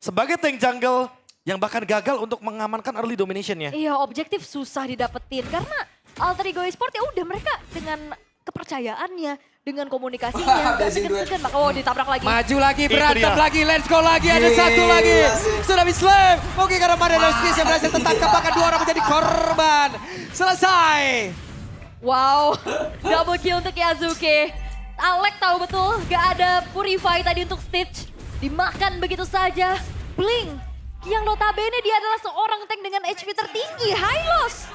Sebagai tank jungle yang bahkan gagal untuk mengamankan early domination-nya. Iya, objektif susah didapetin karena Alter Ego Esports ya udah mereka dengan kepercayaannya, dengan komunikasinya, gak Blazing duet. segan-segan. Oh, ditabrak lagi. Maju lagi, Itu berantem dia. lagi, let's go lagi, ada Gila satu lagi. sih. Tsunami Slam, mungkin karena Mariano Skis yang berhasil tertangkap, bahkan 2 orang menjadi korban. Selesai. Wow, double kill untuk Yazuke. Alek tahu betul gak ada Purify tadi untuk Stitch. Dimakan begitu saja. Blink, yang notabene dia adalah seorang tank dengan HP tertinggi, Hylos.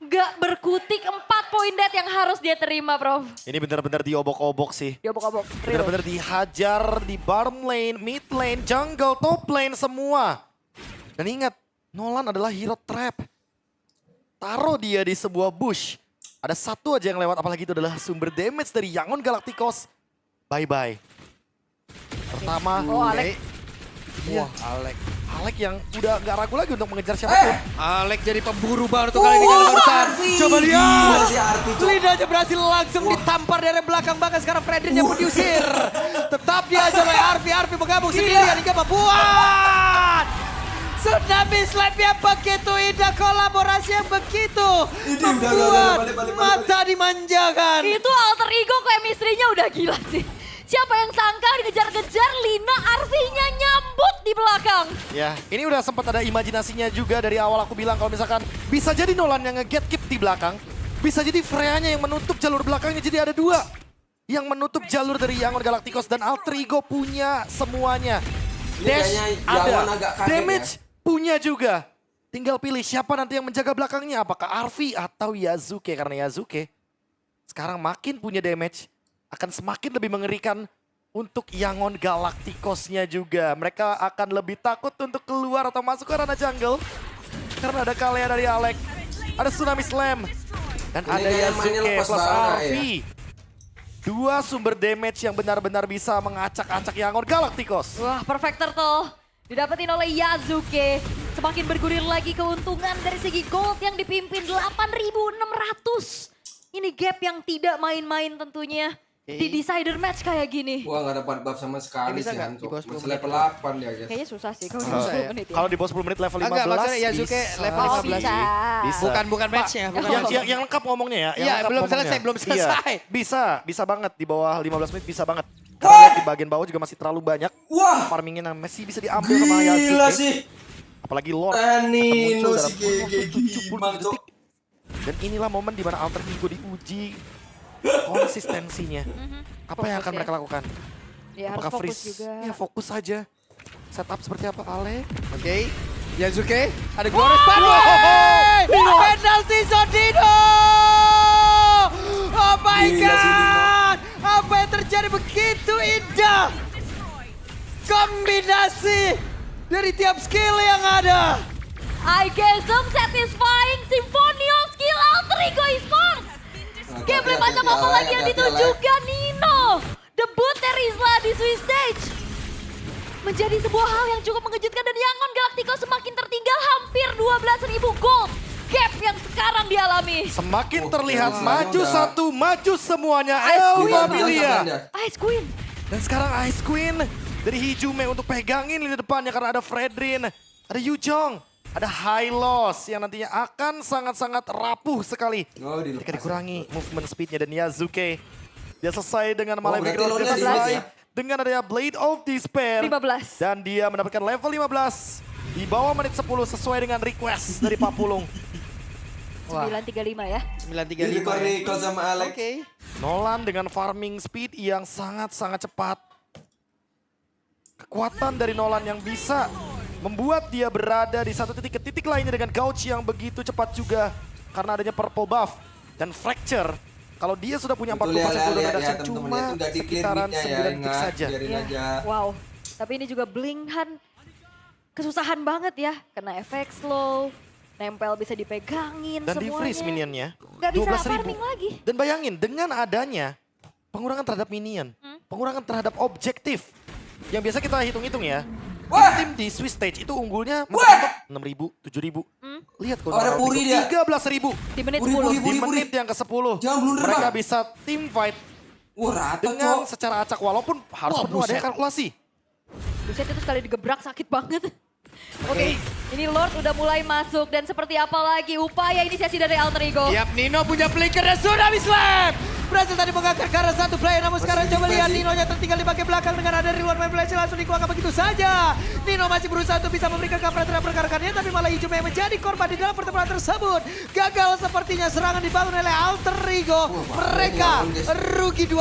Gak berkutik 4 poin dead yang harus dia terima, Prof. Ini benar-benar diobok-obok sih. Diobok-obok. Real. Benar-benar dihajar di bottom lane, mid lane, jungle, top lane semua. Dan ingat, Nolan adalah hero trap. Taruh dia di sebuah bush. Ada satu aja yang lewat, apalagi itu adalah sumber damage dari Yangon Galacticos. Bye-bye. Pertama, Oh, Alek. Iya. Alek. Alek yang udah gak ragu lagi untuk mengejar siapapun. Alek jadi pemburu baru untuk kali ini kalau barusan. Coba Gila lihat. si Arfi, Cok. Lidahnya berhasil langsung ditampar dari belakang, bahkan sekarang Fredrin yang pun diusir. Tetap diajar oleh Arfi menggabung sendirian hingga membuat Tsunami Slap yang begitu indah, kolaborasi yang begitu Ini udah, membuat balik. mata dimanjakan. Itu Alter Ego chemistry-nya udah gila sih. Siapa yang sangka dikejar-kejar Lina Arfi-nya nyambut di belakang. Ya, ini udah sempat ada imajinasinya juga dari awal aku bilang kalau misalkan bisa jadi Nolan yang nge-get keep di belakang. Bisa jadi Freya-nya yang menutup jalur belakangnya, jadi ada 2. Yang menutup jalur dari Yangon Galacticos dan Alter Ego punya semuanya. Ini Dash kayaknya ada, Yangon agak kaget damage ya. punya juga. Tinggal pilih siapa nanti yang menjaga belakangnya, apakah Arfi atau Yazuke. Karena Yazuke sekarang makin punya damage, akan semakin lebih mengerikan untuk Yangon Galacticos-nya juga. Mereka akan lebih takut untuk keluar atau masuk ke ranah jungle. Karena ada Kalea dari Alek, ada Tsunami Slam, dan Ini ada kayak mainnya Yazuke lepas plus banget ya. Arfi. 2 sumber damage yang benar-benar bisa mengacak-acak Yangon Galacticos. Wah, perfect turtle. Didapetin oleh Yazuke. Semakin bergulir lagi keuntungan dari segi gold yang dipimpin 8.600. Ini gap yang tidak main-main tentunya. Di decider match kayak gini. Wah gak dapat buff sama sekali Bisa sih nggak Han, di Cok. bawah 10 Masih menit? level 8 dia guys. Kayaknya susah sih kalau di Susah 10 ya? menit ya. Kalau di bawah 10 menit level 15 Enggak, maksudnya Yazuke bisa. level Oh, 15. bisa. Bisa. Bukan match-nya. Oh. Bukan Yang lengkap ngomongnya ya. yang Iya, lengkap belum ngomongnya. selesai, belum selesai. Iya, bisa banget di bawah 15 menit bisa banget. Karena lihat di bagian bawah juga masih terlalu banyak. Wah Farmingnya masih bisa diambil sama gila Yazuke. sih. Apalagi Lord Nino muncul si dalam waktu GG 70 gimana cok. detik. Dan inilah momen di mana Alter Ego diuji konsistensinya. Apa yang Fokus akan ya. mereka lakukan? Ya harus Apakah fokus freeze? juga. Ya fokus saja. Setup seperti apa Ale? Oke, Yasuke, ada Glorious Pathway! Penalty zone Dino! Oh my Gila sih, Dino. god! Apa yang terjadi begitu indah? Kombinasi dari tiap skill yang ada. I guess some satisfying Symphonial skill Alter Ego Esports. Gameplay macam apa lagi yang ditunjukkan Nino? Debut Terizla di Swiss Stage. Menjadi sebuah hal yang cukup mengejutkan dan Yangon Galacticos semakin tertinggal hampir 12.000 gold. Gap yang sekarang dialami. Semakin Oh, terlihat Terizla maju udah- satu, maju semuanya. Ice El Queen. Familia. Ice Queen. Dan sekarang Ice Queen dari Hijume untuk pegangin lini depannya karena ada Fredrin, ada Yujong, ada Hylos yang nantinya akan sangat-sangat rapuh sekali. Oh, dilepas. Ketika dikurangi movement speednya dan Yazuke. Dia selesai dengan Malefic berarti Roar, dia lawannya selesai ya? dengan adanya Blade of Despair. 15. Dan dia mendapatkan level 15 di bawah menit 10 sesuai dengan request dari Pak Pulung. 935 ya. 935. Ini recall sama Alex. Oke. Nolan dengan farming speed yang sangat-sangat cepat. Kekuatan dari Nolan yang bisa membuat dia berada di satu titik ke titik lainnya dengan gauge yang begitu cepat juga. Karena adanya purple buff dan fracture. Kalau dia sudah punya 40% Betul ya, cooldown lihat ya reduction teman-teman, cuma itu nggak di clear sekitaran mid-nya ya, 9 detik ingat, saja. biarin Iya. aja. Wow. Tapi ini juga Blinghan kesusahan banget ya. Kena efek slow. Nempel bisa dipegangin Dan di semuanya. freeze minionnya. Nggak bisa 12.000. farming lagi. Dan bayangin dengan adanya pengurangan terhadap minion. Pengurangan terhadap objektif. Yang biasa kita hitung-hitung ya. Wah! Tim di Swiss Stage itu unggulnya Wah! 6.000, 7.000. Lihat Oh, ada Puri dia. 13.000. Di menit Puri, 10. Puri, Di Puri. menit yang ke-10. Jangan blunder, Mereka Bang. bisa team fight Wah, rata dengan cok. secara acak walaupun harus Wah, penuh adanya buset. kalkulasi. Buset itu sekali digebrak sakit banget. Oke, ini Lord udah mulai masuk dan seperti apa lagi upaya inisiasi dari Alter Ego. Yap, Nino punya flicker dan sudah slam. Berhasil tadi mengangkat ke arah satu player, namun sekarang coba lihat Nino-nya tertinggal di bagian belakang dengan ada Rewan Manipulation langsung dikeluarkan begitu saja. Nino masih berusaha untuk bisa memberikan cover terhadap rekan-rekannya, tapi malah Hijume yang menjadi korban di dalam pertempuran tersebut. Gagal sepertinya serangan dibangun oleh Alter Ego. Mereka rugi 2.000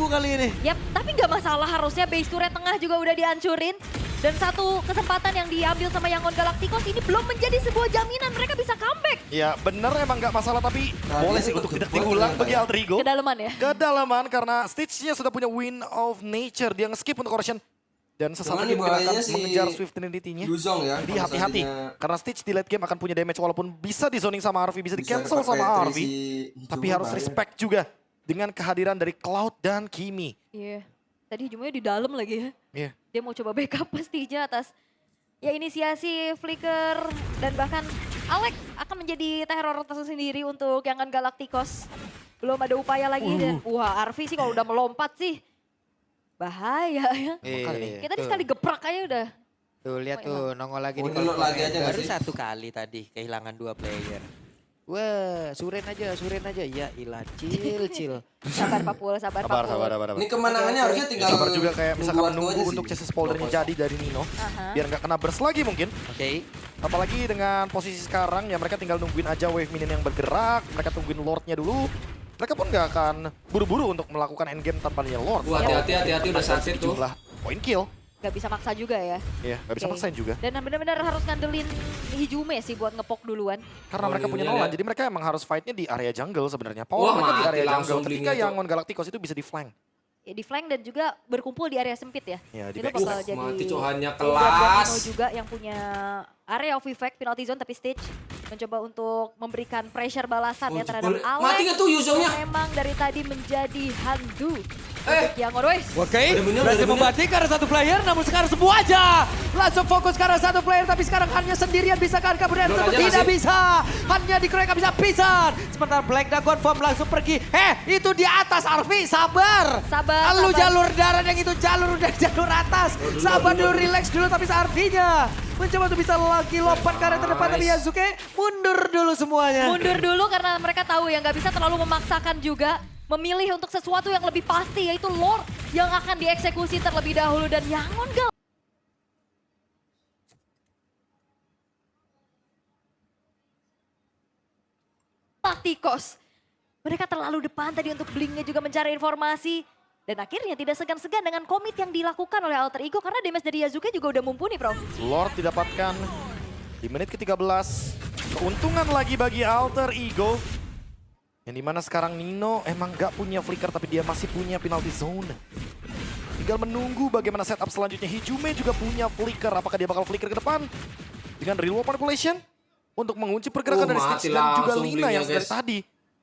kali ini. Yap, tapi nggak masalah harusnya base turret tengah juga udah dihancurin. Dan satu kesempatan yang diambil sama Yangon Galacticos ini belum menjadi sebuah jaminan mereka bisa comeback. Ya bener emang gak masalah tapi Nah, boleh dia sih tuh untuk betul tidak banget diulang ternyata bagi ya. Alter Ego. Kedalaman ya. Kedalaman karena Stitch-nya sudah punya Wind of Nature. Dia nge-skip untuk Corrosion. Dan sesaat Cuman lagi nih mungkin akan bahayanya si mengejar Swift Trinity-nya. Yuzong ya. Jadi kalau hati-hati. seandainya Karena Stitch di late game akan punya damage walaupun bisa di zoning sama Harvey, bisa di bisa cancel pakai sama Tracy Harvey. Hijume Tapi harus bahaya. respect juga dengan kehadiran dari Cloud dan Kimi. Iya. Tadi Hijumnya di dalam lagi ya. Iya. Dia mau coba backup pastinya atas ya inisiasi Flicker dan bahkan Alex akan menjadi teror tersendiri untuk Yangon Galacticos. Belum ada upaya lagi dan wah Arvi sih kalau udah melompat sih bahaya ya. Kita tadi sekali geprak aja udah. Tuh lihat tuh nongol lagi Oh, di ini lo lagi aja nggak Baru sih? satu kali tadi kehilangan 2 player. Wah, suren aja. Ya ilah, cil. Sabar Papul, sabar Papul. Ini kemenangannya harusnya tinggal Sabar juga kayak misalkan dua-dua menunggu aja sih. untuk chassis poldernya jadi dari Nino. Aha. Biar nggak kena burst lagi mungkin. Oke. Apalagi dengan posisi sekarang ya mereka tinggal nungguin aja wave minion yang bergerak. Mereka tungguin Lordnya dulu. Mereka pun nggak akan buru-buru untuk melakukan endgame tanpa adanya Lord. Wah, hati-hati udah sakit tuh. Jumlah point kill. Gak bisa maksa juga ya. Iya, nggak bisa Oke. maksain juga. Dan benar-benar harus ngandelin Hijume sih buat ngepok duluan. Karena Oh, mereka iya, punya iya, Nolan, iya. jadi mereka emang harus fightnya di area jungle sebenarnya. Wah, Power mereka di mati area langsung jungle. Ketika blingnya, Cok. Yangon Galacticos itu bisa di flank. Ya, di flank dan juga berkumpul di area sempit ya. Ya, di Itu back. bakal jadi Mati cohannya danger buat kelas. Nino juga yang punya area of effect penalty zone tapi Stitch mencoba untuk memberikan pressure balasan ya Oh, terhadap jebol. Alex. Mati nggak tuh Yuzongnya? yang memang dari tadi menjadi hantu Eh. untuk Yangon. Wes. Oke, Ada bener, berhasil ada bener. membanting ke arah satu player, namun sekarang semua aja langsung fokus ke arah satu player, tapi sekarang hanya sendirian bisa kan kabur dari Drone tersebut? aja Tidak nggak sih? bisa, hanya dikeroyok bisa pisan. Sementara Black Dragon Form langsung pergi. Itu di atas Arvi, sabar. Sabar, Lu sabar. jalur darat yang itu jalur udah jalur atas. Sabar dulu, relax dulu, tapi Arvinya mencoba untuk bisa lagi lompat ke arah terdepan, tapi Yasuke mundur dulu semuanya. Mundur dulu karena mereka tahu ya nggak bisa terlalu memaksakan juga. Memilih untuk sesuatu yang lebih pasti yaitu Lord yang akan dieksekusi terlebih dahulu dan Yangon Galacticos. Mereka terlalu depan tadi untuk Blink-nya juga mencari informasi. Dan akhirnya tidak segan-segan dengan komit yang dilakukan oleh Alter Ego karena damage dari Yasuke juga udah mumpuni, Prof. Lord didapatkan di menit ke-13. Keuntungan lagi bagi Alter Ego. Yang dimana sekarang Nino emang gak punya flicker tapi dia masih punya penalty zone. Tinggal menunggu bagaimana setup selanjutnya. Hijume juga punya flicker. Apakah dia bakal flicker ke depan? Dengan real world manipulation. Untuk mengunci pergerakan dari mati Stitch dan juga langsung Lina yang Blink-nya, dari tadi.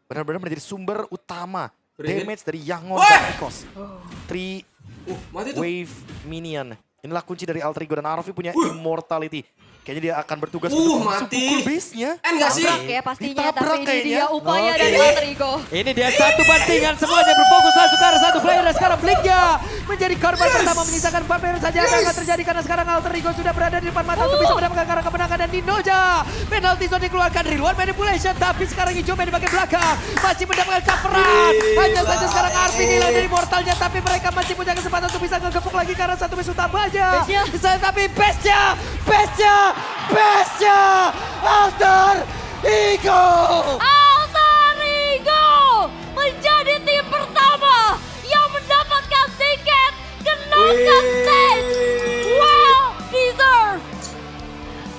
Benar-benar menjadi sumber utama. Brilliant. Damage dari Yangon Galacticos. 3 mati tuh. wave minion. Inilah kunci dari Alter Ego dan Arvi punya immortality. Kayaknya dia akan bertugas untuk mati. pukul base-nya. Enggak sih. Tabrak ya pastinya, Ditabrak tapi ini kayaknya. dia upaya Oke. dari Alter Ego. Ini dia satu bandingan, semuanya berfokus langsung ke arah satu player. Sekarang Blink-nya menjadi korban pertama, menyisakan 4 player saja. Apa yang akan terjadi karena sekarang Alter Ego sudah berada di depan mata untuk bisa mendapatkan arah kemenangan. Dan Dinoja penalti zone dikeluarkan dari luar manipulation. Tapi sekarang Hijume di bagian belakang masih mendapatkan coveran. Hanya saja sekarang Arvi hilang dari mortalnya. Tapi mereka masih punya kesempatan untuk bisa ngegepuk lagi karena satu base utamanya. Base-nya. Tapi base-nya Alter Ego. Alter Ego menjadi tim pertama yang mendapatkan tiket ke knockout stage. Wow, deserve.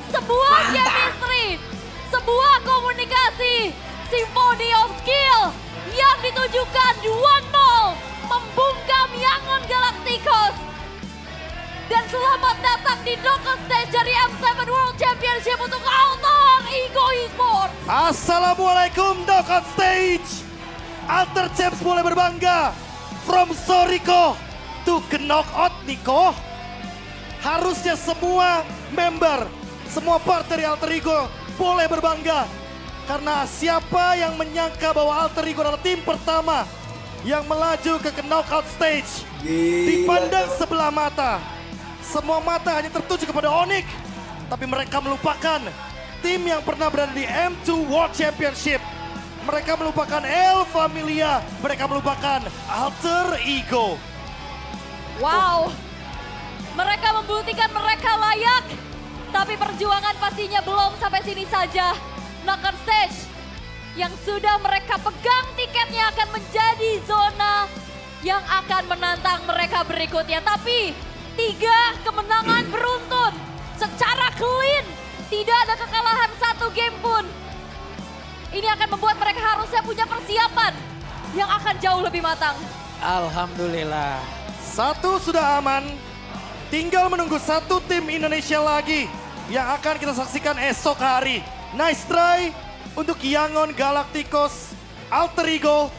Sebuah chemistry, sebuah komunikasi, symphony of skill yang ditujukan 2-0 membungkam Yangon Galacticos. Dan selamat datang di knockout stage dari M7 World Championship untuk Alter Ego Esports. Assalamualaikum knockout stage. Alter Champs boleh berbangga. From Soriko to knockout Niko. Harusnya semua member, semua part dari Alter Ego boleh berbangga. Karena siapa yang menyangka bahwa Alter Ego adalah tim pertama yang melaju ke knockout stage. Dipandang sebelah mata. Semua mata hanya tertuju kepada Onyx. Tapi mereka melupakan tim yang pernah berada di M2 World Championship. Mereka melupakan El Familia. Mereka melupakan Alter Ego. Wow, mereka membuktikan mereka layak. Tapi perjuangan pastinya belum sampai sini saja. Knockout stage yang sudah mereka pegang tiketnya akan menjadi zona yang akan menantang mereka berikutnya. Tapi 3 kemenangan beruntun secara clean. Tidak ada kekalahan 1 game pun. Ini akan membuat mereka harusnya punya persiapan yang akan jauh lebih matang. Alhamdulillah. 1 sudah aman. Tinggal menunggu 1 tim Indonesia lagi yang akan kita saksikan esok hari. Nice try untuk Yangon Galacticos, Alter Ego.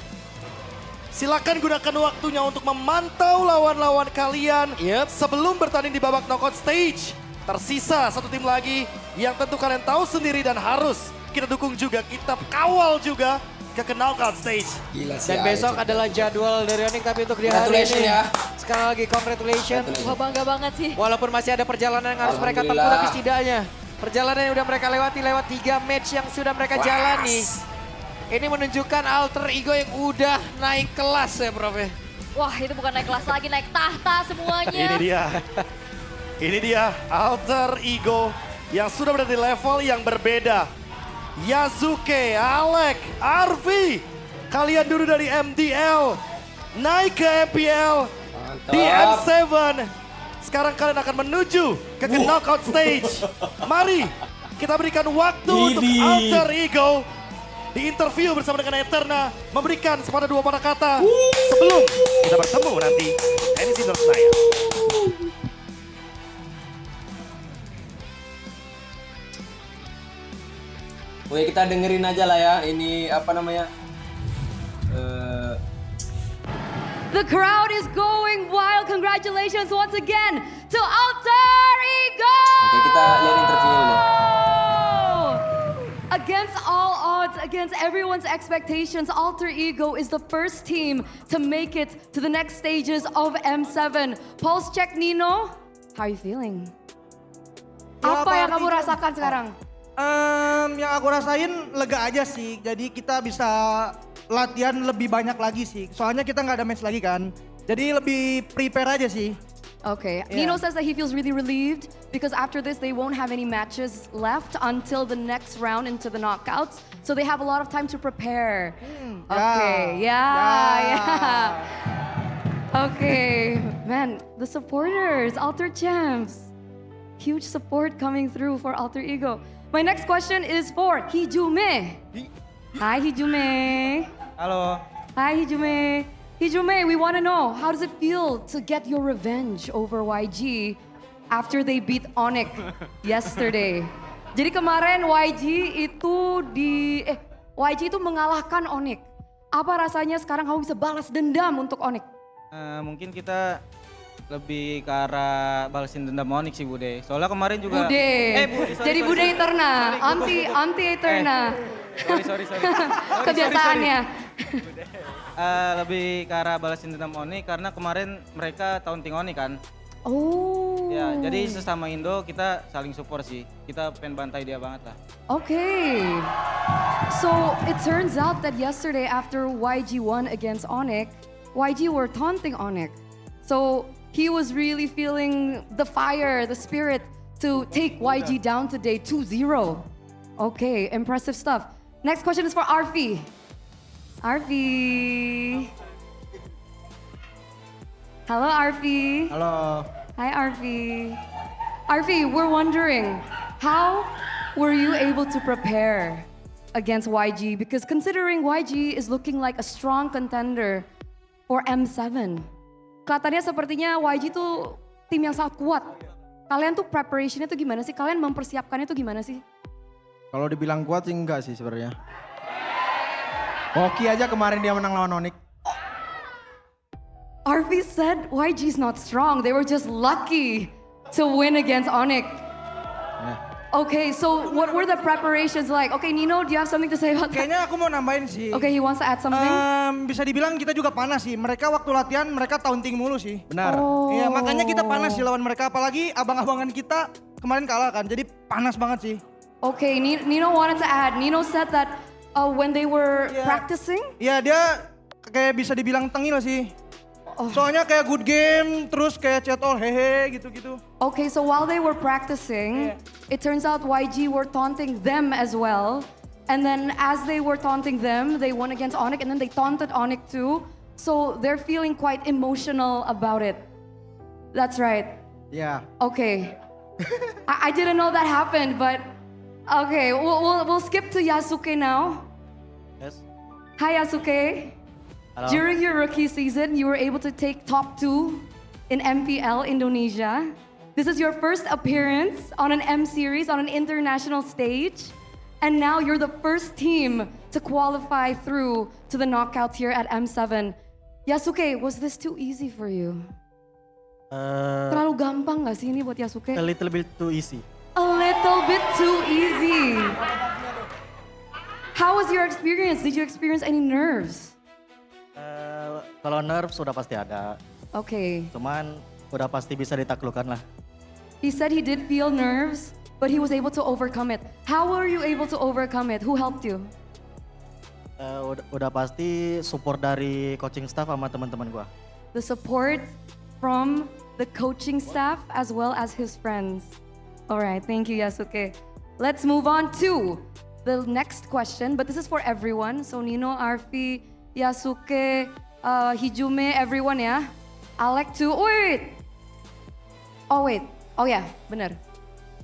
Silakan gunakan waktunya untuk memantau lawan-lawan kalian sebelum bertanding di babak knockout stage. Tersisa 1 tim lagi yang tentu kalian tahu sendiri dan harus kita dukung juga, kita kawal juga ke knockout stage. Gila sih. Dan besok adalah jadwal dari Onyx, tapi untuk di hari Congratulations ini ya. sekali lagi congratulations. Wah, bangga banget sih. Walaupun masih ada perjalanan yang harus mereka tempuh, Alhamdulillah. tapi setidaknya perjalanan yang udah mereka lewati lewat 3 match yang sudah mereka jalani. Ini menunjukkan Alter Ego yang udah naik kelas ya, Prof. Wah, itu bukan naik kelas lagi, naik tahta semuanya. Ini dia. Ini dia Alter Ego yang sudah berada di level yang berbeda. Yasuke, Alec, Arvi. Kalian dulu dari MDL. Naik ke MPL. Di M7. Sekarang kalian akan menuju ke knockout stage. Mari kita berikan waktu untuk Alter Ego di interview bersama dengan Eterna, memberikan sepatah 2 patah kata sebelum kita bertemu nanti tenis indoor Senayan. Oke, kita dengerin aja lah ya. Ini apa namanya? The crowd is going wild. Congratulations once again to Alter Ego! Oke, kita lihat interview dulu. Against all odds, against everyone's expectations, Alter Ego is the first team to make it to the next stages of M7. Pulse check, Nino. How are you feeling? Apa yang kamu rasakan sekarang? Yang aku rasain lega aja sih. Jadi kita bisa latihan lebih banyak lagi sih. Soalnya kita nggak ada match lagi kan. Jadi lebih prepare aja sih. Okay. Yeah. Nino says that he feels really relieved because after this they won't have any matches left until the next round into the knockouts. So they have a lot of time to prepare. Ya. Okay, yeah. Okay, man, the supporters, Alter Champs. Huge support coming through for Alter Ego. My next question is for Hijume. Hi, Hijume. Halo. Hi, Hijume. Hijume, we want to know, how does it feel to get your revenge over YG after they beat Onyx yesterday? Jadi kemarin YG itu mengalahkan Onyx. Apa rasanya sekarang kamu bisa balas dendam untuk Onyx? Mungkin kita lebih ke arah balasin dendam Onyx sih Bude. Soalnya kemarin juga Bude. Bude, Jadi Bude Eterna, anti Eterna. Sorry. Kebiasaannya. Lebih ke arah balasin dendam Onyx karena kemarin mereka taunting Onyx kan. Oh. Ya, jadi sesama Indo kita saling support sih. Kita pengen bantai dia banget lah. Okay. So it turns out that yesterday after YG won against Onyx, YG were taunting Onyx. So he was really feeling the fire, the spirit to take YG down today 2-0. Okay, impressive stuff. Next question is for Arfi. Arfi. Hello, Arfi. Halo. Hi, Arfi. Arfi, we're wondering, how were you able to prepare against YG? Because considering YG is looking like a strong contender for M7. Kelihatannya sepertinya YG tuh tim yang sangat kuat. Kalian tuh preparationnya tuh gimana sih? Kalian mempersiapkannya tuh gimana sih? Kalau dibilang kuat sih enggak sih sebenarnya. Hoki aja kemarin dia menang lawan Onyx. Arfi said YG's not strong. They were just lucky to win against Onyx. Okay, so what were the preparations like? Okay, Nino, do you have something to say about that? Kayaknya aku mau nambahin sih. Okay, he wants to add something. Bisa dibilang kita juga panas sih. Mereka waktu latihan mereka taunting mulu sih. Benar. Iya, makanya kita panas sih lawan mereka. Apalagi abang-abangan kita kemarin kalah kan. Jadi panas banget sih. Okay, Nino wanted to add. Nino said that when they were practicing. Iya, dia kayak bisa dibilang tengil sih. Soalnya kayak good game, terus kayak chat all hehe gitu-gitu. Okay, so while they were practicing, it turns out YG were taunting them as well. And then as they were taunting them, they won against Onyx and then they taunted Onyx too. So they're feeling quite emotional about it. That's right. Ya. Okay. I didn't know that happened, but okay, we'll skip to Yasuke now. Yes. Hi Yasuke. Halo. During your rookie season, you were able to take top 2 in MPL Indonesia. This is your first appearance on an M series, on an international stage. And now you're the first team to qualify through to the knockouts here at M7. Yasuke, was this too easy for you? Terlalu gampang gak sih ini buat Yasuke? A little bit too easy. A little bit too easy. How was your experience? Did you experience any nerves? Kalau nerve sudah pasti ada, Okay. cuman udah pasti bisa ditaklukkan lah. He said he did feel nerves, but he was able to overcome it. How were you able to overcome it? Who helped you? Udah pasti support dari coaching staff sama teman-teman gua. The support from the coaching staff as well as his friends. All right, thank you, Yasuke. Let's move on to the next question, but this is for everyone. So Nino, Arfi, Yasuke, Hijume, everyone ya. Alec too. Oh wait. Oh yeah, bener.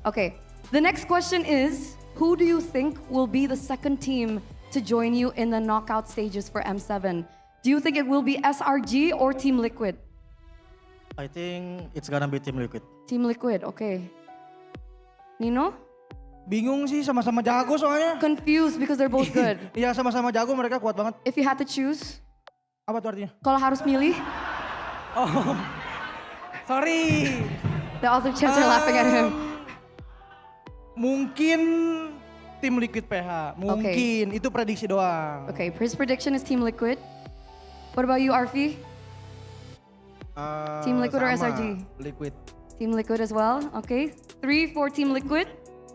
Okay. The next question is, who do you think will be the second team to join you in the knockout stages for M7? Do you think it will be SRG or Team Liquid? I think it's gonna be Team Liquid. Team Liquid, okay. Nino? Bingung sih, sama-sama jago soalnya. Confused because they're both good. Iya, sama-sama jago, mereka kuat banget. If you had to choose, Apa tuh artinya? kalau harus milih, Sorry. the other champs are laughing at him. Mungkin tim Liquid PH. Mungkin. Itu prediksi doang. Okay, his prediction is Team Liquid. What about you, Arfi? Team Liquid or Sama, SRG? Liquid. Team Liquid as well. Okay, 3 for Team Liquid.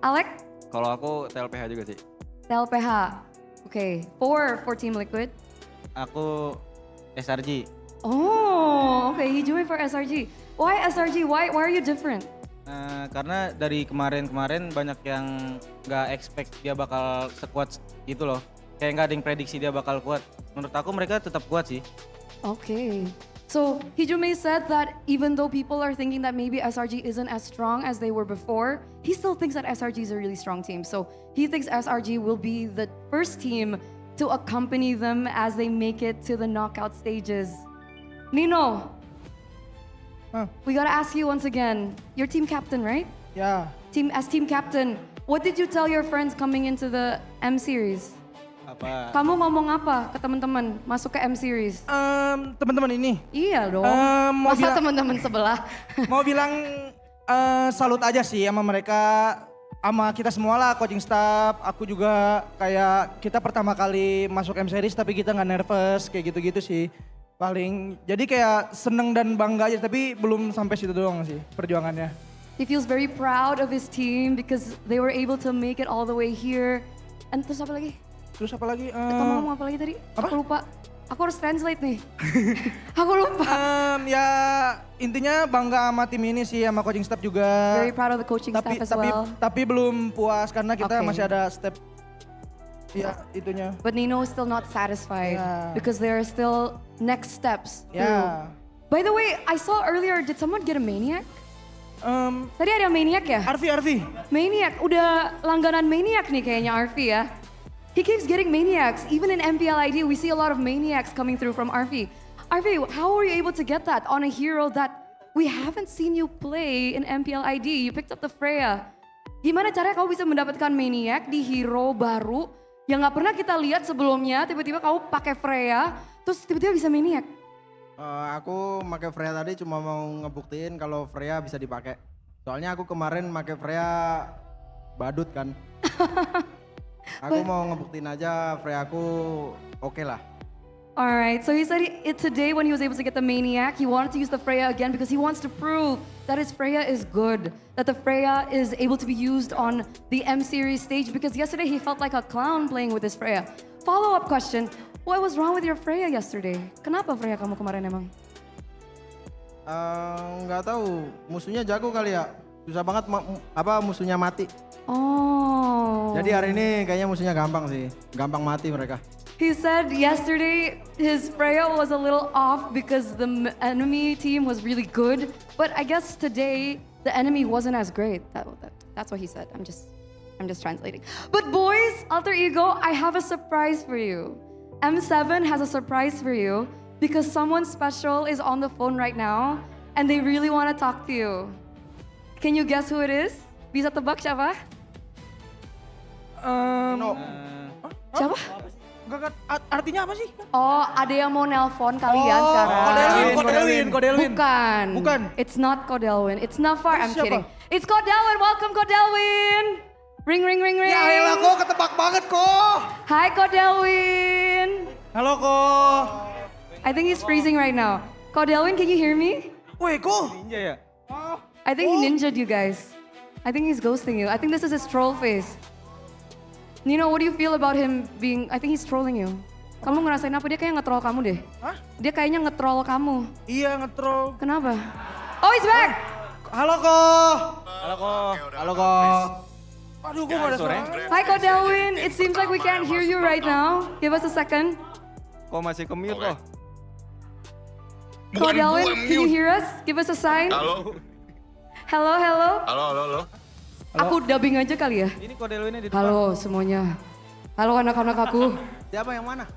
Alec? Kalau aku TLPH juga sih. TLPH. Okay, 4 for Team Liquid. Aku SRG. Oh, okay, Hijume for SRG. Why SRG? Why are you different? Karena dari kemarin-kemarin banyak yang nggak expect dia bakal sekuat itu loh. Kayak nggak ada yang prediksi dia bakal kuat. Menurut aku mereka tetap kuat sih. Okay. So Hijume said that even though people are thinking that maybe SRG isn't as strong as they were before, he still thinks that SRG is a really strong team. So he thinks SRG will be the first team to accompany them as they make it to the knockout stages. Nino, we gotta ask you once again. You're team captain, right? Ya, As team captain, what did you tell your friends coming into the M series? Apa? Kamu ngomong apa ke teman-teman masuk ke M series? teman-teman ini Iya dong. mau Masa bilang- teman-teman sebelah? mau bilang salut aja sih sama mereka, sama kita semua lah, coaching staff. Aku juga kayak kita pertama kali masuk M series tapi kita nggak nervous kayak gitu-gitu sih. Paling jadi kayak seneng dan bangga aja, tapi belum sampai situ doang sih perjuangannya. He feels very proud of his team because they were able to make it all the way here. And terus apa lagi? Terus apa lagi? Kamu ngomong apa lagi tadi? apa? Aku lupa. Aku harus translate nih. Aku lupa. Ya intinya bangga sama tim ini sih, sama coaching staff juga. Very proud of the coaching tapi staff as well. tapi belum puas karena kita Okay. masih ada step ya itunya. But Nino is still not satisfied Yeah. because there are still next steps. Ya. By the way, I saw earlier, did someone get a Maniac? Tadi ada Maniac ya? Arfi. Maniac, udah langganan Maniac nih kayaknya Arfi ya. He keeps getting Maniacs. Even in MPLID, we see a lot of Maniacs coming through from Arfi. Arfi, how were you able to get that on a hero that we haven't seen you play in MPLID? You picked up the Freya. Gimana caranya kamu bisa mendapatkan Maniac di hero baru yang nggak pernah kita lihat sebelumnya, tiba-tiba kamu pakai Freya, terus tiba-tiba bisa Maniac? Aku pakai Freya tadi cuma mau ngebuktiin kalau Freya bisa dipakai. Soalnya aku kemarin pakai Freya badut kan. Aku mau ngebuktiin aja Freya aku oke lah. Alright, so he said today when he was able to get the Maniac, he wanted to use the Freya again because he wants to prove that his Freya is good, that the Freya is able to be used on the M series stage because yesterday he felt like a clown playing with his Freya. Follow-up question, what was wrong with your Freya yesterday? Kenapa Freya kamu kemarin emang? Nggak tahu, musuhnya jago kali ya. Susah banget musuhnya mati. Oh. Jadi hari ini kayaknya musuhnya gampang sih, gampang mati mereka. He said yesterday his Freya was a little off because the enemy team was really good, but I guess today the enemy wasn't as great. That's what he said. I'm just translating. But boys, Alter Ego, I have a surprise for you. M7 has a surprise for you because someone special is on the phone right now and they really want to talk to you. Can you guess who it is? Bisa tebak siapa? Siapa? Enggak, artinya apa sih? Oh, ada yang mau nelpon kalian sekarang. Kodelwin. Bukan. It's not Kodelwin. It's not far. I'm Siapa? kidding. It's Kodelwin. Welcome Kodelwin. Ring, ring, ring, ring. Ya elah kok ketebak banget kok. Hi Kodelwin. Halo kok. I think he's freezing right now. Kodelwin, can you hear me? Woi kok. Ninja ya? I think he ninja'd you guys. I think he's ghosting you. I think this is his troll face. Nino, what do you feel about him being, I think he's trolling you. Kamu ngerasain apa? Dia kayak nge-troll kamu deh. Hah? Dia kayaknya nge-troll kamu. Iya nge-troll. Kenapa? Oh, he's back! Halo kok. Halo kok. Aduh kok gak ada suara. Hi Kodelwin, it seems like we can't hear you right now. Give us a second. Kok masih ke mute loh? Kodelwin, can you hear us? Give us a sign. Halo, Hello, hello. halo. Aku dubbing aja kali ya. Ini Kodelwinnya di depan. Halo semuanya. Halo anak-anak aku. Siapa yang mana?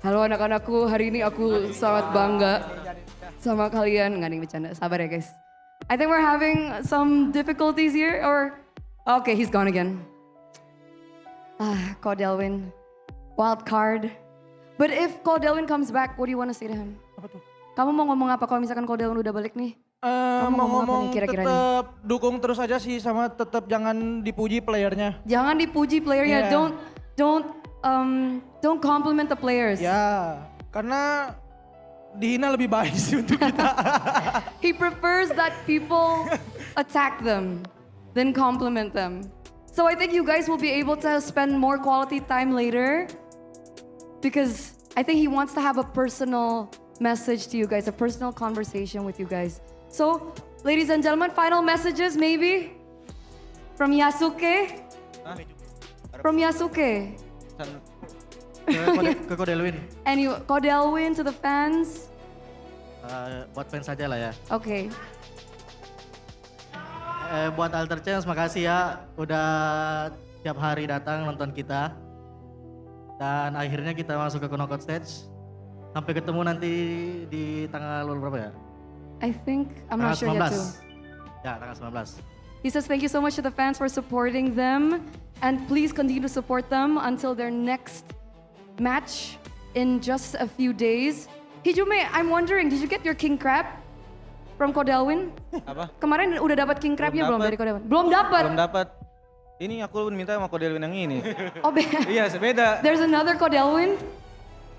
Halo anak-anakku, hari ini aku sangat bangga sama kalian. Nggak nih bercanda, sabar ya guys. I think we're having some difficulties here or... Okay, he's gone again. Kodelwin. Wild card. But if Kodelwin comes back, what do you want to say to him? Apa tuh? Kamu mau ngomong apa kalau misalkan Kodelwin udah balik nih? Mau ngomong apa ngomong nih kira-kira nih? tetap dukung terus aja sih, sama tetap jangan dipuji playernya. Jangan dipuji playernya, Yeah. don't compliment the players. Ya, karena dihina lebih baik sih untuk kita. He prefers that people attack them than compliment them. So I think you guys will be able to spend more quality time later because I think he wants to have a personal message to you guys, a personal conversation with you guys. So, ladies and gentlemen, final messages maybe from Yasuke. From Yasuke. Ke Kodelwin. And you, Kodelwin to the fans. Buat fans aja lah ya. Okay. Buat Alter Chance, makasih ya udah tiap hari datang nonton kita. Dan akhirnya kita masuk ke knockout stage. Sampai ketemu nanti di tanggal berapa ya? I think, I'm not sure yet too. Ya, tanggal 19. He says thank you so much to the fans for supporting them. And please continue to support them until their next match in just a few days. Hijume, I'm wondering, did you get your king crab from Kodelwin? Apa? Kemarin udah dapat king crabnya belum Belum dari Kodelwin? Belum dapat. Belum dapat. Ini aku minta sama Kodelwin yang ini. Oh, Iya, beda. there's another Kodelwin.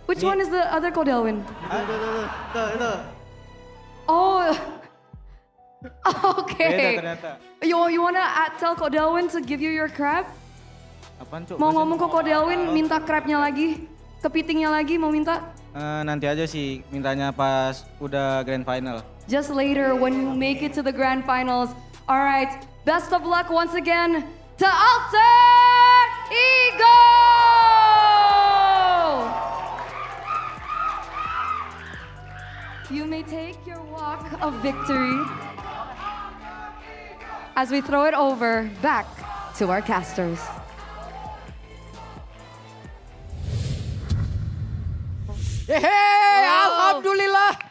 Which one is the other Kodelwin? Itu. Oh, Beda okay. ternyata. You wanna tell Kodelwin to give you your crab? Apaan, Cuk? Mau ngomong ke Kodelwin minta crabnya lagi, kepitingnya lagi mau minta? Nanti aja sih mintanya pas udah grand final. Just later when you make it to the grand finals. All right, best of luck once again to Alter Ego! You may take your walk of victory as we throw it over back to our casters. Yeay, alhamdulillah.